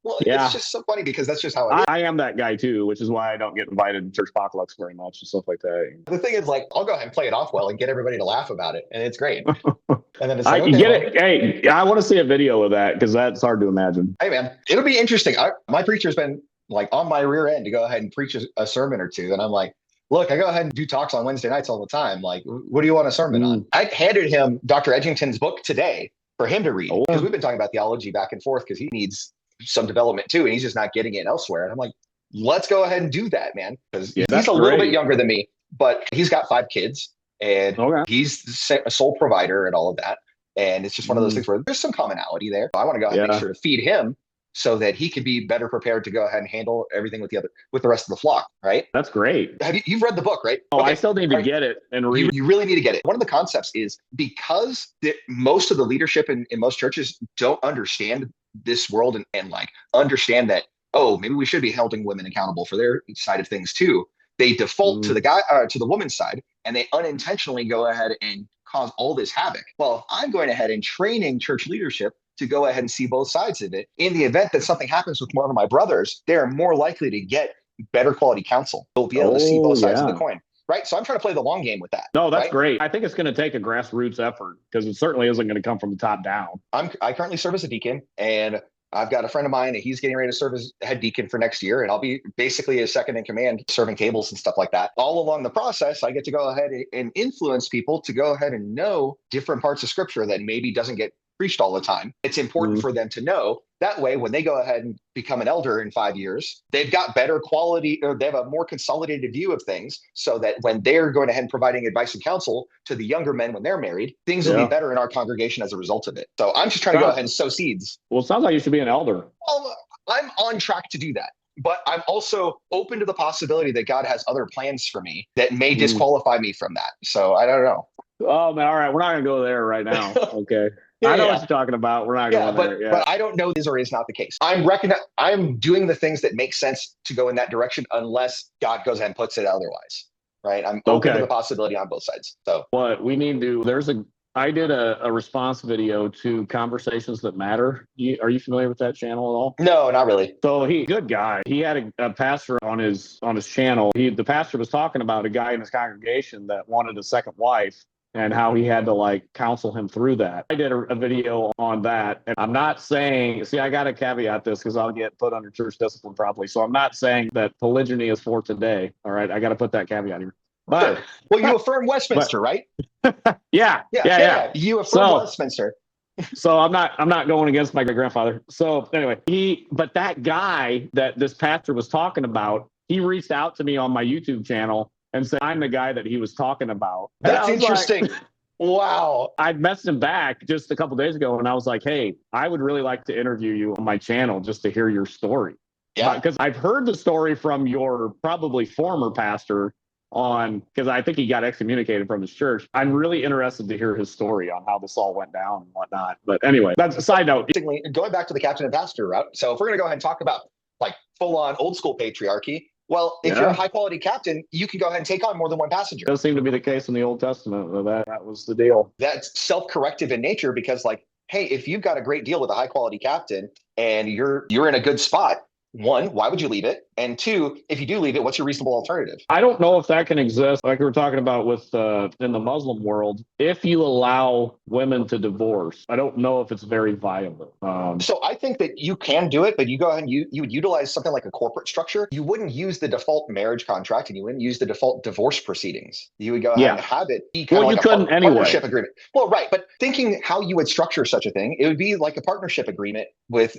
Well, it's yeah. just so funny because that's just how it is. I am that guy too, which is why I don't get invited to church potlucks very much and stuff like that. The thing is, like, I'll go ahead and play it off well and get everybody to laugh about it, and it's great. And then it's I like, can okay, get well, it. Hey, I want to see a video of that because that's hard to imagine. hey, man, it'll be interesting. My preacher's been like on my rear end to go ahead and preach a sermon or two, and I'm like, look, I go ahead and do talks on Wednesday nights all the time. Like, what do you want a sermon on? Mm. I handed him Dr. Edgington's book today for him to read Oh, because we've been talking about theology back and forth because he needs some development too, and he's just not getting it elsewhere. And I'm like, let's go ahead and do that, man, because yeah, he's that's a little bit great. younger than me, but he's got 5 kids and Okay. he's a sole provider and all of that. And it's just one of those Mm, things where there's some commonality there. I want to go ahead and make yeah, sure to feed him so that he can be better prepared to go ahead and handle everything with the rest of the flock, right? that's great. You've read the book, right? Oh, I Okay. still need to All right. get it and read. You really need to get it. One of the concepts is because most of the leadership in most churches don't understand this world and like understand that, oh, maybe we should be holding women accountable for their side of things too. They default to Mm, the woman's side, and they unintentionally go ahead and cause all this havoc. Well, I'm going ahead and training church leadership to go ahead and see both sides of it. In the event that something happens with one of my brothers, they're more likely to get better quality counsel. They'll be able to see oh, both sides of the yeah. coin, right? So I'm trying to play the long game with that, No, that's right? great. I think it's going to take a grassroots effort because it certainly isn't going to come from the top down. I currently serve as a deacon, and I've got a friend of mine, and he's getting ready to serve as head deacon for next year, and I'll be basically a second in command, serving tables and stuff like that. All along the process, I get to go ahead and influence people to go ahead and know different parts of scripture that maybe doesn't get preached all the time. It's important Mm, for them to know. That way, when they go ahead and become an elder in 5 years, they've got better quality, or they have a more consolidated view of things, so that when they're going ahead and providing advice and counsel to the younger men when they're married, things will be yeah. better in our congregation as a result of it. So I'm just trying to go Sounds, ahead and sow seeds. well, it sounds like you should be an elder. Well, I'm on track to do that. But I'm also open to the possibility that God has other plans for me that may Mm. disqualify me from that. So I don't know. Oh, man. All right. We're not going to go there right now. Okay. Yeah, I know what yeah, you're talking about. We're not yeah. going there. Yeah. But I don't know is or is not the case. I'm doing the things that make sense to go in that direction unless God goes ahead and puts it otherwise. Right. I'm open to Okay. the possibility on both sides. So What we need to, I did a response video to Conversations That Matter. Are you familiar with that channel at all? no, not really. So good guy. He had a pastor on his channel. The pastor was talking about a guy in his congregation that wanted a second wife and how he had to like counsel him through that. I did a video on that. And I'm not saying, see, I got to caveat this because I'll get put under church discipline probably. So I'm not saying that polygyny is for today. All right. I got to put that caveat here. Sure. But, Well, you affirm but Westminster, right? yeah. You affirm So, Westminster. so I'm not going against my great grandfather. So anyway, but that guy that this pastor was talking about, he reached out to me on my YouTube channel and said, I'm the guy that he was talking about. That's interesting. Like, Wow. I messaged him back just a couple days ago and I was like, hey, I would really like to interview you on my channel just to hear your story. Yeah. Because I've heard the story from your probably former pastor because I think he got excommunicated from his church. I'm really interested to hear his story on how this all went down and whatnot. But anyway, that's a side note. Going back to the captain and pastor route. So if we're going to go ahead and talk about like full on old school patriarchy, well, if you're a high quality captain, you can go ahead and take on more than one passenger. It does seem to be the case in the Old Testament. That was the deal. That's self-corrective in nature because, like, hey, if you've got a great deal with a high quality captain and you're in a good spot, one, why would you leave it? And two, if you do leave it, what's your reasonable alternative? I don't know if that can exist, like we were talking about with in the Muslim world. If you allow women to divorce, I don't know if it's very viable. So I think that you can do it, but you go ahead and you would utilize something like a corporate structure. You wouldn't use the default marriage contract, and you wouldn't use the default divorce proceedings. You would go ahead and have it be kind of like a partnership agreement. Well, right. But thinking how you would structure such a thing, it would be like a partnership agreement with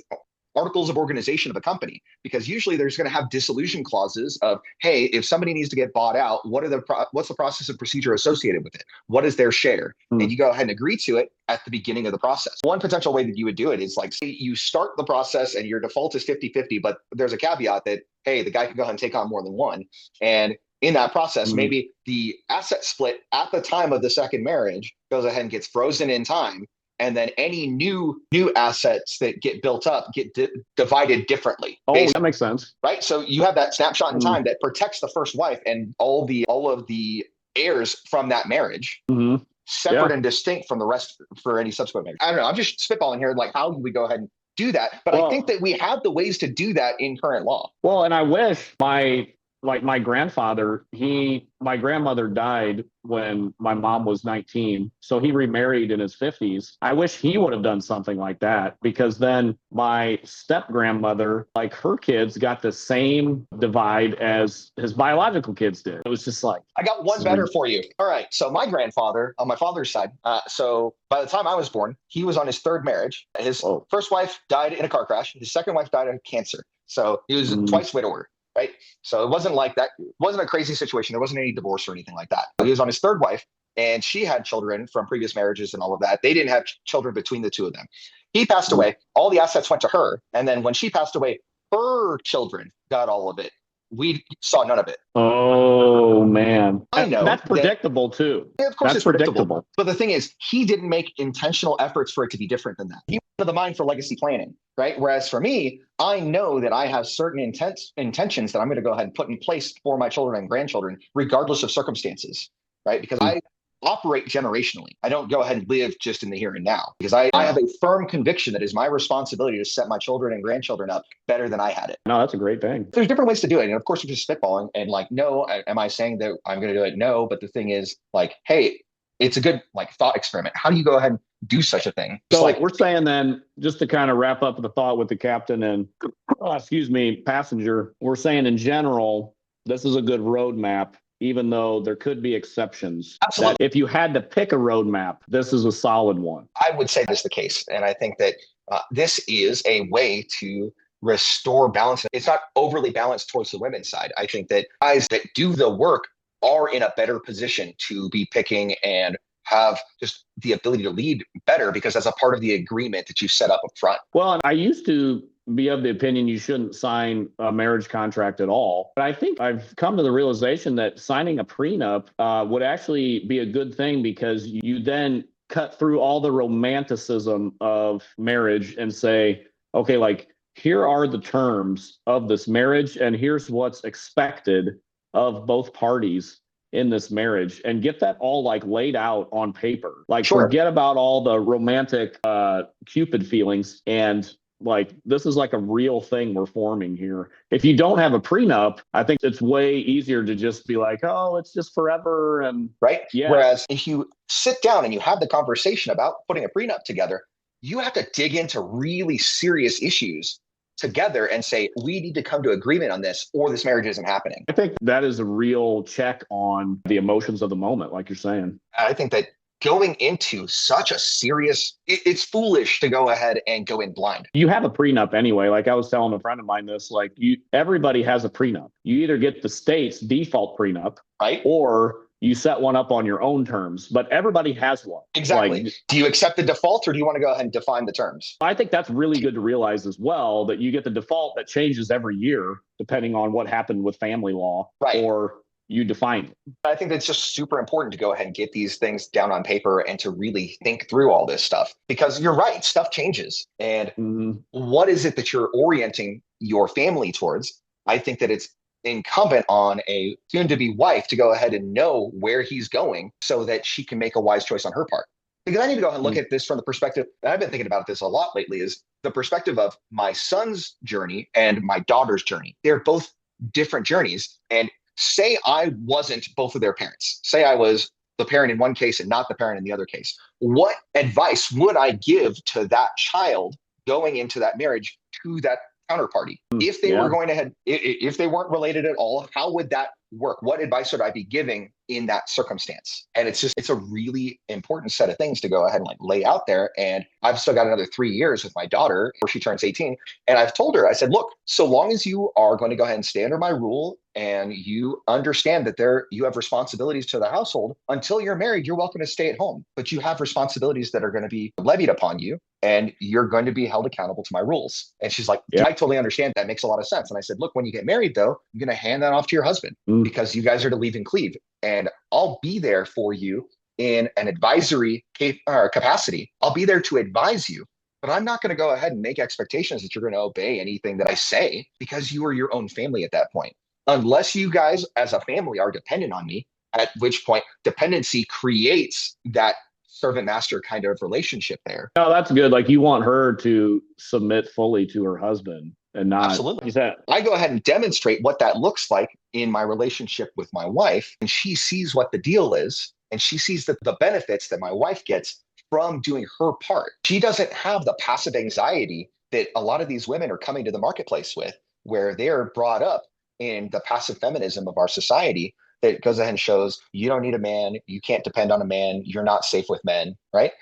articles of organization of a company, because usually there's going to have dissolution clauses of, hey, if somebody needs to get bought out, what's the process and procedure associated with it? What is their share? And you go ahead and agree to it at the beginning of the process. One potential way that you would do it is like, say you start the process and your default is 50-50, but there's a caveat that, hey, the guy can go ahead and take on more than one. And in that process, maybe the asset split at the time of the second marriage goes ahead and gets frozen in time. And then any new assets that get built up get divided differently. Oh, that makes sense. Right. So you have that snapshot in time that protects the first wife and all of the heirs from that marriage, separate and distinct from the rest for any subsequent marriage. I don't know. I'm just spitballing here, like how we go ahead and do that. But I think that we have the ways to do that in current law. Well, and I wish my grandfather, my grandmother died when my mom was 19. So he remarried in his 50s. I wish he would have done something like that, because then my step grandmother, like her kids got the same divide as his biological kids did. It was just like, I got one better for you. All right. So my grandfather on my father's side, so by the time I was born, he was on his third marriage. His first wife died in a car crash. His second wife died of cancer. So he was twice widower. Right. So it wasn't like that. It wasn't a crazy situation. There wasn't any divorce or anything like that. He was on his third wife, and she had children from previous marriages and all of that. They didn't have children between the two of them. He passed away. All the assets went to her. And then when she passed away, her children got all of it. We saw none of it. Oh, man. I know. That's predictable, too. Yeah, of course it's predictable. But the thing is, he didn't make intentional efforts for it to be different than that. He went to the mind for legacy planning, right? Whereas for me, I know that I have certain intentions that I'm going to go ahead and put in place for my children and grandchildren, regardless of circumstances, right? Because I operate generationally. I don't go ahead and live just in the here and now, because I have a firm conviction that it is my responsibility to set my children and grandchildren up better than I had it. No, that's a great thing. There's different ways to do it. And of course, we're just spitballing and like, no, am I saying that I'm going to do it? No. But the thing is like, hey, it's a good like thought experiment. How do you go ahead and do such a thing? So like, we're saying then, just to kind of wrap up the thought with the captain and, passenger, we're saying in general, this is a good roadmap, even though there could be exceptions. Absolutely. If you had to pick a roadmap, this is a solid one. I would say that's the case. And I think that this is a way to restore balance. It's not overly balanced towards the women's side. I think that guys that do the work are in a better position to be picking and have just the ability to lead better, because that's a part of the agreement that you set up front. Well, I used to be of the opinion you shouldn't sign a marriage contract at all. But I think I've come to the realization that signing a prenup would actually be a good thing, because you then cut through all the romanticism of marriage and say, okay, like here are the terms of this marriage and here's what's expected of both parties in this marriage, and get that all like laid out on paper. Like forget about all the romantic Cupid feelings, and like this is like a real thing we're forming here. If you don't have a prenup, I think it's way easier to just be like, oh, it's just forever. And right. Yeah. Whereas if you sit down and you have the conversation about putting a prenup together, you have to dig into really serious issues together and say, we need to come to agreement on this or this marriage isn't happening. I think that is a real check on the emotions of the moment, like you're saying. I think that going into such a serious, it's foolish to go ahead and go in blind. You have a prenup anyway. Like I was telling a friend of mine this, like everybody has a prenup. You either get the state's default prenup, right? Or you set one up on your own terms, but everybody has one. Exactly. Like, do you accept the default or do you want to go ahead and define the terms? I think that's really good to realize as well, that you get the default that changes every year, depending on what happened with family law, right? Or you define it. I think that's just super important to go ahead and get these things down on paper and to really think through all this stuff, because you're right, stuff changes. And what is it that you're orienting your family towards? I think that it's incumbent on a soon-to-be wife to go ahead and know where he's going so that she can make a wise choice on her part. Because I need to go ahead and look at this from the perspective, and I've been thinking about this a lot lately, is the perspective of my son's journey and my daughter's journey. They're both different journeys. And say I wasn't both of their parents. Say I was the parent in one case and not the parent in the other case. What advice would I give to that child going into that marriage to that counterparty? If they were going to head, if they weren't related at all, how would that work? What advice would I be giving in that circumstance? And it's a really important set of things to go ahead and like lay out there. And I've still got another 3 years with my daughter before she turns 18. And I've told her, I said, look, so long as you are going to go ahead and stay under my rule and you understand that you have responsibilities to the household, until you're married, you're welcome to stay at home, but you have responsibilities that are going to be levied upon you and you're going to be held accountable to my rules. And she's like, I totally understand. That makes a lot of sense. And I said, look, when you get married though, I'm going to hand that off to your husband because you guys are to leave and cleave. And I'll be there for you in an advisory capacity. I'll be there to advise you, but I'm not going to go ahead and make expectations that you're going to obey anything that I say because you are your own family at that point. Unless you guys as a family are dependent on me, at which point dependency creates that servant master kind of relationship there. No, that's good. Like you want her to submit fully to her husband and not. Absolutely. I go ahead and demonstrate what that looks like in my relationship with my wife, and she sees what the deal is, and she sees the benefits that my wife gets from doing her part. She doesn't have the passive anxiety that a lot of these women are coming to the marketplace with, where they're brought up in the passive feminism of our society that goes ahead and shows you don't need a man, you can't depend on a man, you're not safe with men, right?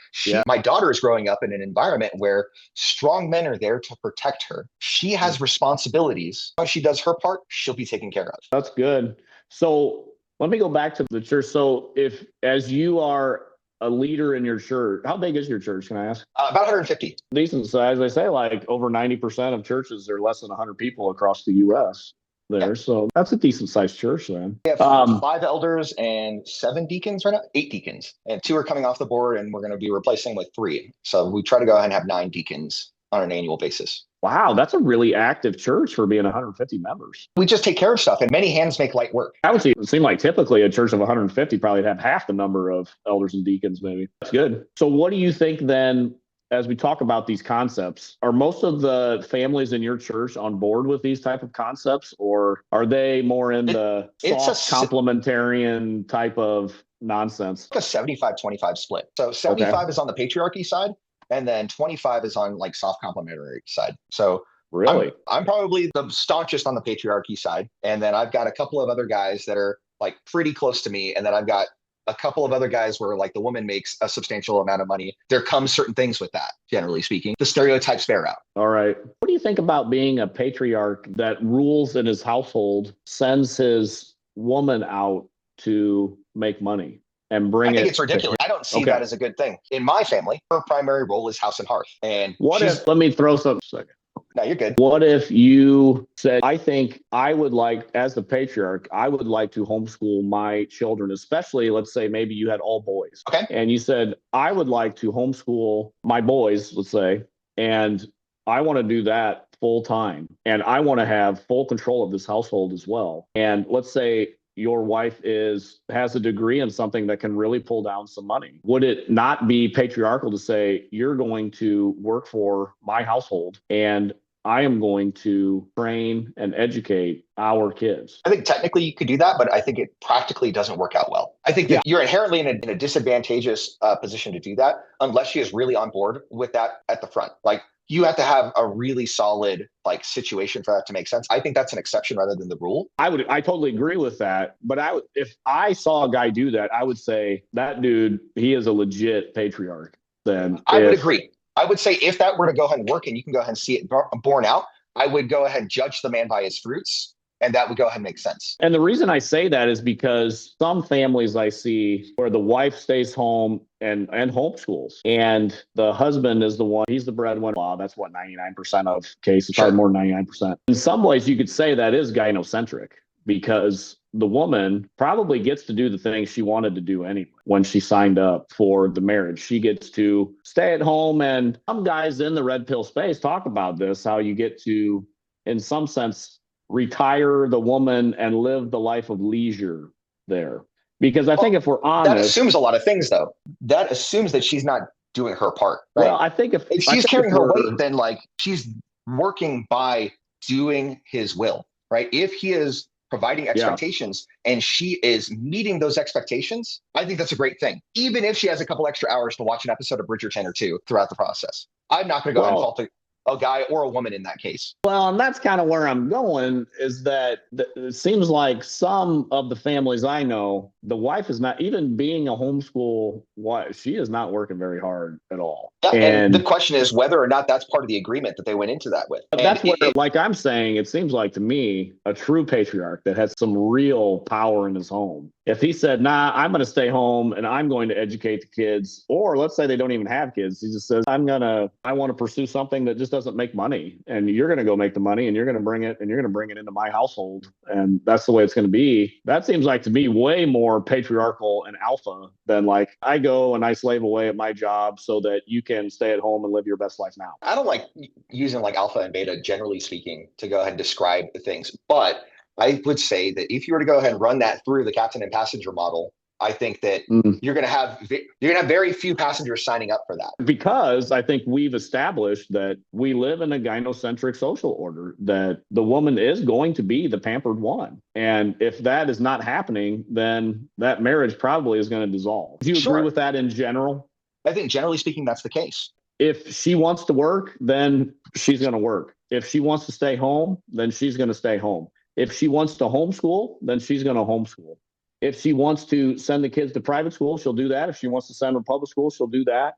My daughter is growing up in an environment where strong men are there to protect her. She has responsibilities. When she does her part, she'll be taken care of. That's good. So let me go back to the church. So if, as you are a leader in your church, how big is your church, can I ask? About 150. Decent size. They say like over 90% of churches are less than 100 people across the U.S. there. So that's a decent sized church then. We have 5 elders and 7 deacons right now, 8 deacons, and 2 are coming off the board and we're going to be replacing with 3. So we try to go ahead and have 9 deacons on an annual basis. Wow, that's a really active church for being 150 members. We just take care of stuff and many hands make light work. I would seem like typically a church of 150 probably have half the number of elders and deacons maybe. That's good. So what do you think then, as we talk about these concepts, are most of the families in your church on board with these type of concepts, or are they more in the soft complementarian type of nonsense? It's a 75-25 split. So 75 is on the patriarchy side, and then 25 is on like soft complementary side. So really, I'm probably the staunchest on the patriarchy side, and then I've got a couple of other guys that are like pretty close to me, and then I've got a couple of other guys where like the woman makes a substantial amount of money. There comes certain things with that, generally speaking. The stereotypes bear out. All right. What do you think about being a patriarch that rules in his household, sends his woman out to make money and bring it? I think it's ridiculous. I don't see that as a good thing. In my family, her primary role is house and hearth. And let me throw something a second. No, you're good. What if you said, I think I would like, as the patriarch, I would like to homeschool my children, especially, let's say, maybe you had all boys. Okay. And you said, I would like to homeschool my boys, let's say, and I want to do that full time. And I want to have full control of this household as well. And let's say your wife has a degree in something that can really pull down some money. Would it not be patriarchal to say, you're going to work for my household and I am going to train and educate our kids? I think technically you could do that, but I think it practically doesn't work out well. I think that you're inherently in a disadvantageous position to do that unless she is really on board with that at the front. Like, you have to have a really solid like situation for that to make sense. I think that's an exception rather than the rule. I totally agree with that. But if I saw a guy do that, I would say that dude, he is a legit patriarch. Then I would agree. I would say if that were to go ahead and work and you can go ahead and see it borne out, I would go ahead and judge the man by his fruits. And that would go ahead and make sense. And the reason I say that is because some families I see where the wife stays home and homeschools, and the husband is the one, he's the breadwinner. Wow, that's what 99% of cases, probably more than 99%. In some ways, you could say that is gynocentric because the woman probably gets to do the things she wanted to do anyway when she signed up for the marriage. She gets to stay at home, and some guys in the red pill space talk about this, how you get to, in some sense, retire the woman and live the life of leisure there. Because I think if we're honest, that assumes a lot of things, though. That assumes that she's not doing her part, right? Well, I think if she's carrying her weight, then like she's working by doing his will, right? If he is providing expectations and she is meeting those expectations, I think that's a great thing. Even if she has a couple extra hours to watch an episode of Bridgerton or two throughout the process, I'm not going to go ahead and fault a guy or a woman in that case. Well, and that's kind of where I'm going, is that it seems like some of the families I know, the wife is not, even being a homeschool wife, she is not working very hard at all. Yeah, and the question is whether or not that's part of the agreement that they went into that with. That's where, like I'm saying, it seems like to me, a true patriarch that has some real power in his home. If he said, nah, I'm going to stay home and I'm going to educate the kids, or let's say they don't even have kids. He just says, I want to pursue something that just doesn't make money, and you're going to go make the money and you're going to bring it into my household. And that's the way it's going to be. That seems like to me way more patriarchal and alpha than like I go and I slave away at my job so that you can stay at home and live your best life now. I don't like using like alpha and beta, generally speaking, to go ahead and describe the things. But I would say that if you were to go ahead and run that through the captain and passenger model, I think that you're going to have very few passengers signing up for that. Because I think we've established that we live in a gynocentric social order, that the woman is going to be the pampered one. And if that is not happening, then that marriage probably is going to dissolve. Do you agree with that in general? I think generally speaking, that's the case. If she wants to work, then she's going to work. If she wants to stay home, then she's going to stay home. If she wants to homeschool, then she's going to homeschool. If she wants to send the kids to private school, she'll do that. If she wants to send them to public school, she'll do that.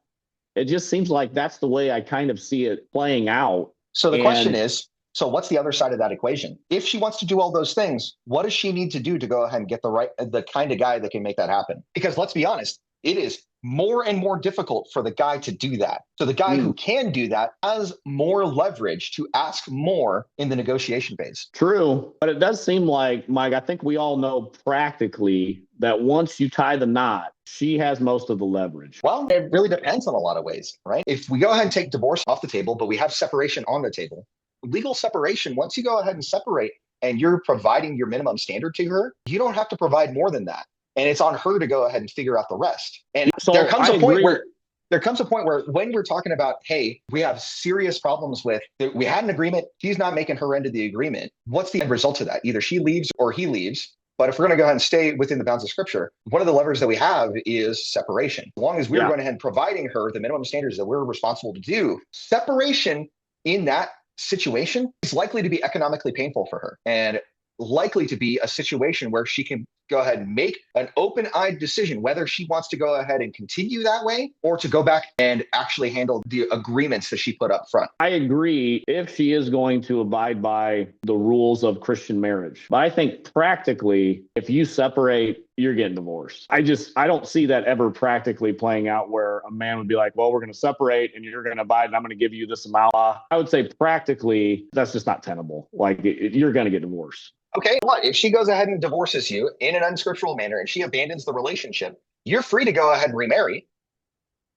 It just seems like that's the way I kind of see it playing out. So the question is, so what's the other side of that equation? If she wants to do all those things, what does she need to do to go ahead and get the kind of guy that can make that happen? Because let's be honest, it is more and more difficult for the guy to do that. So the guy who can do that has more leverage to ask more in the negotiation phase. True. But it does seem like, Mike, I think we all know practically that once you tie the knot, she has most of the leverage. Well, it really depends on a lot of ways, right? If we go ahead and take divorce off the table, but we have separation on the table, legal separation, once you go ahead and separate and you're providing your minimum standard to her, you don't have to provide more than that. And it's on her to go ahead and figure out the rest. And so there comes a point where when we're talking about, hey, we have serious problems with, we had an agreement, she's not making her end of the agreement. What's the end result of that? Either she leaves or he leaves. But if we're going to go ahead and stay within the bounds of scripture, one of the levers that we have is separation. As long as we're going ahead and providing her the minimum standards that we're responsible to do, separation in that situation is likely to be economically painful for her and likely to be a situation where she can go ahead and make an open-eyed decision whether she wants to go ahead and continue that way or to go back and actually handle the agreements that she put up front. I agree if she is going to abide by the rules of Christian marriage. But I think practically, if you separate, you're getting divorced. I don't see that ever practically playing out where a man would be like, well, we're going to separate and you're going to abide and I'm going to give you this amount. I would say practically, that's just not tenable. Like you're going to get divorced. Okay, what if she goes ahead and divorces you in an unscriptural manner and she abandons the relationship? You're free to go ahead and remarry.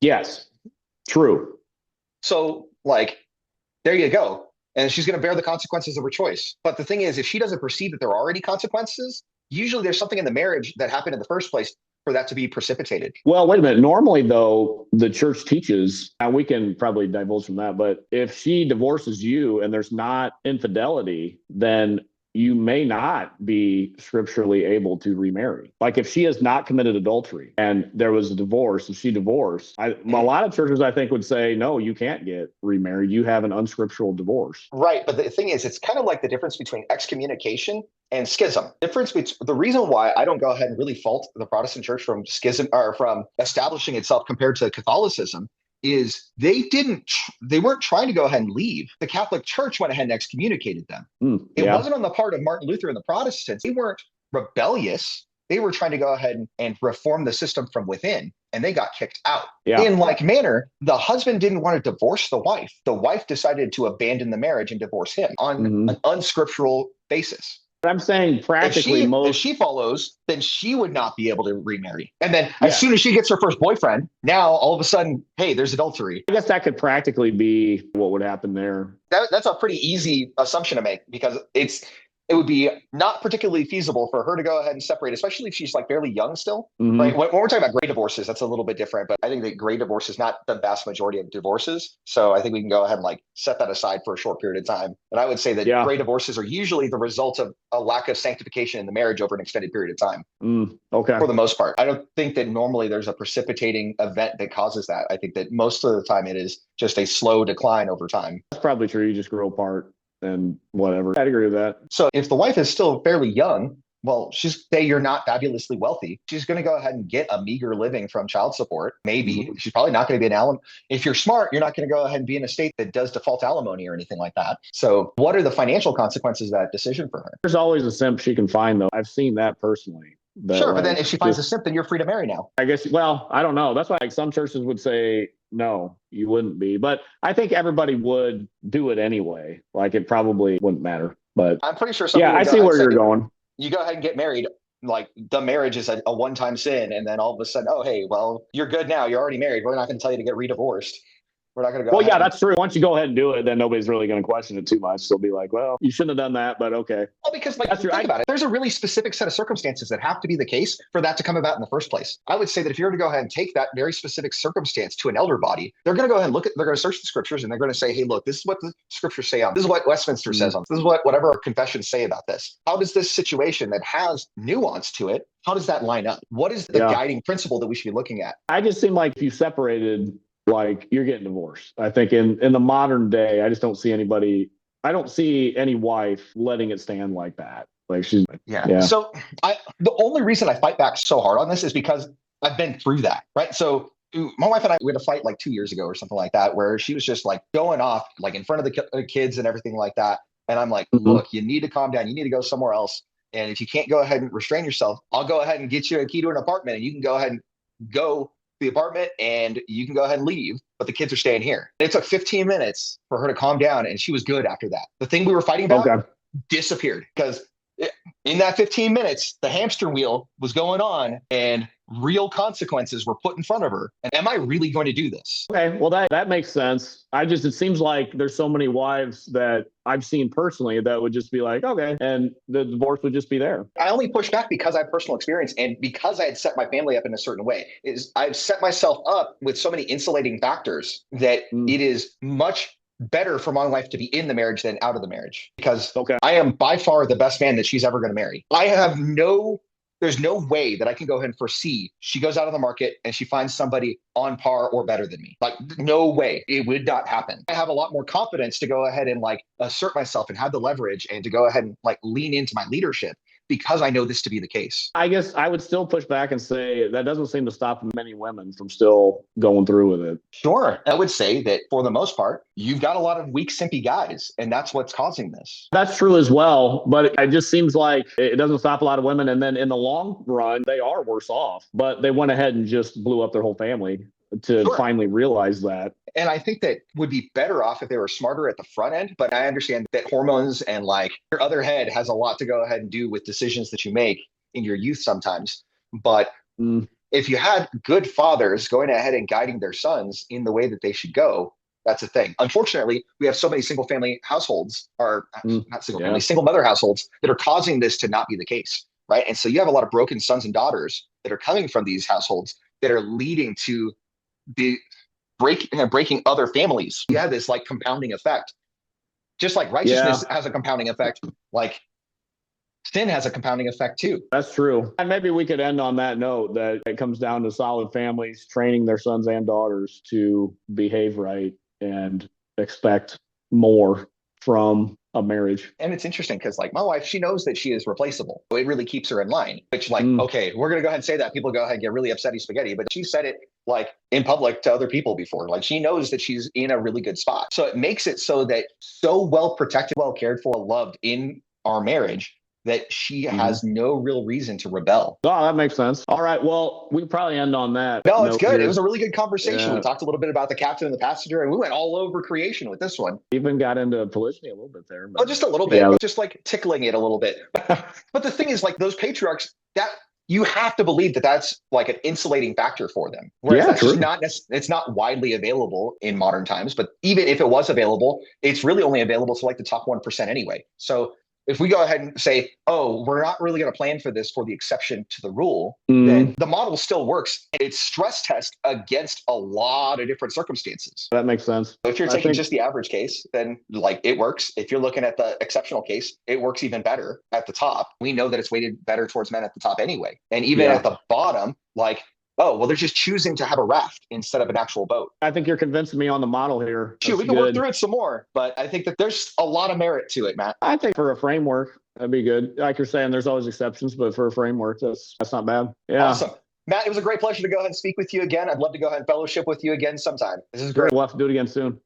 Yes, true. So, like, there you go. And she's going to bear the consequences of her choice. But the thing is, if she doesn't perceive that there are already consequences, usually there's something in the marriage that happened in the first place for that to be precipitated. Well, wait a minute. Normally, though, the church teaches, and we can probably divulge from that, but if she divorces you and there's not infidelity, then you may not be scripturally able to remarry. Like if she has not committed adultery and there was a divorce and she divorced, a lot of churches I think would say, no, you can't get remarried. You have an unscriptural divorce. Right. But the thing is, it's kind of like the difference between excommunication and schism. The reason why I don't go ahead and really fault the Protestant church from schism or from establishing itself compared to Catholicism is they weren't trying to go ahead and leave. The Catholic Church went ahead and excommunicated them. It wasn't on the part of Martin Luther and the Protestants. They weren't rebellious. They were trying to go ahead and reform the system from within, and they got kicked out. Yeah. In like manner, the husband didn't want to divorce the wife. The wife decided to abandon the marriage and divorce him on an unscriptural basis. I'm saying practically if she follows, then she would not be able to remarry. And then as soon as she gets her first boyfriend, now all of a sudden, hey, there's adultery. I guess that could practically be what would happen there. That's a pretty easy assumption to make because it's it would be not particularly feasible for her to go ahead and separate, especially if she's like fairly young still, Mhm. right? When we're talking about gray divorces, that's a little bit different, but I think that gray divorce is not the vast majority of divorces. So I think we can go ahead and like set that aside for a short period of time. And I would say that Yeah. gray divorces are usually the result of a lack of sanctification in the marriage over an extended period of time. Okay. For the most part, I don't think that normally there's a precipitating event that causes that. I think that most of the time it is just a slow decline over time. That's probably true. You just grow apart and whatever. I'd agree with that. So if the wife is still fairly young, well, say you're not fabulously wealthy. She's going to go ahead and get a meager living from child support. Maybe she's probably not going to be an alimony. If you're smart, you're not going to go ahead and be in a state that does default alimony or anything like that. So what are the financial consequences of that decision for her? There's always a simp she can find, though. I've seen that personally. Sure, but then if she finds a simp, then you're free to marry now. I guess, well, I don't know. That's why like some churches would say, no, you wouldn't be. But I think everybody would do it anyway. Like it probably wouldn't matter. But I'm pretty sure. Yeah, I see where you're going. You go ahead and get married. Like the marriage is a one-time sin. And then all of a sudden, oh, hey, well, you're good now. You're already married. We're not going to tell you to get redivorced. We're not going to go. Well, yeah, that's true. Once you go ahead and do it, then nobody's really going to question it too much. They'll be like, well, you shouldn't have done that, but okay. Well, because like, think about it. There's a really specific set of circumstances that have to be the case for that to come about in the first place. I would say that if you were to go ahead and take that very specific circumstance to an elder body, they're going to go ahead and they're going to search the scriptures and they're going to say, hey, look, this is what the scriptures say on this is what Westminster says on this is whatever our confessions say about this. How does this situation that has nuance to it, how does that line up? What is the guiding principle that we should be looking at? I just seem like if you separated, like you're getting divorced. I think in the modern day, I just don't see I don't see any wife letting it stand like that. Like she's So the only reason I fight back so hard on this is because I've been through that, right? So my wife and I, we had a fight like 2 years ago or something like that, where she was just like going off like in front of the kids and everything like that. And I'm like, look, you need to calm down. You need to go somewhere else. And if you can't go ahead and restrain yourself, I'll go ahead and get you a key to an apartment and you can go ahead and go the apartment and you can go ahead and leave, but the kids are staying here. It took 15 minutes for her to calm down and she was good after that. The thing we were fighting about disappeared because in that 15 minutes, the hamster wheel was going on and real consequences were put in front of her. And am I really going to do this? Okay, well, that makes sense. It seems like there's so many wives that I've seen personally that would just be like, okay, and the divorce would just be there. I only push back because I have personal experience and because I had set my family up in a certain way. I've set myself up with so many insulating factors that it is much better for my wife to be in the marriage than out of the marriage because I am by far the best man that she's ever going to marry. There's no way that I can go ahead and foresee she goes out of the market and she finds somebody on par or better than me. Like, no way. It would not happen. I have a lot more confidence to go ahead and like assert myself and have the leverage and to go ahead and like lean into my leadership because I know this to be the case. I guess I would still push back and say that doesn't seem to stop many women from still going through with it. Sure. I would say that for the most part, you've got a lot of weak, simpy guys, and that's what's causing this. That's true as well, but it just seems like it doesn't stop a lot of women. And then in the long run, they are worse off, but they went ahead and just blew up their whole family to finally realize that. And I think that would be better off if they were smarter at the front end. But I understand that hormones and like your other head has a lot to go ahead and do with decisions that you make in your youth sometimes. But if you had good fathers going ahead and guiding their sons in the way that they should go, that's a thing. Unfortunately, we have so many single family households, or not single family, single mother households that are causing this to not be the case. Right. And so you have a lot of broken sons and daughters that are coming from these households that are leading to the breaking other families. You have this like compounding effect. Just like righteousness has a compounding effect, like sin has a compounding effect too. That's true. And maybe we could end on that note that it comes down to solid families training their sons and daughters to behave right and expect more from a marriage. And it's interesting because like my wife, she knows that she is replaceable. It really keeps her in line, which like, okay, we're going to go ahead and say that. People go ahead and get really upsetty spaghetti, but she said it like in public to other people before. Like she knows that she's in a really good spot. So it makes it so that so well protected, well cared for, loved in our marriage that she has no real reason to rebel. Oh, that makes sense. All right. Well, we can probably end on that. No, it's good. It was a really good conversation. We talked a little bit about the captain and the passenger, and we went all over creation with this one. Even got into polygyny a little bit there. But just a little bit, just like tickling it a little bit. But the thing is, like those patriarchs, that you have to believe that that's like an insulating factor for them. Whereas that's just not it's not widely available in modern times. But even if it was available, it's really only available to like the top 1% anyway. So If we go ahead and say, oh, we're not really going to plan for this for the exception to the rule, then the model still works. It's stress test against a lot of different circumstances. That makes sense. So if you're taking just the average case, then like it works. If you're looking at the exceptional case, it works even better at the top. We know that it's weighted better towards men at the top anyway. And even at the bottom, like, oh, well, they're just choosing to have a raft instead of an actual boat. I think you're convincing me on the model here. Shoot, we can work through it some more, but I think that there's a lot of merit to it, Matt. I think for a framework, that'd be good. Like you're saying, there's always exceptions, but for a framework, that's not bad. Yeah. Awesome. Matt, it was a great pleasure to go ahead and speak with you again. I'd love to go ahead and fellowship with you again sometime. This is great. We'll have to do it again soon.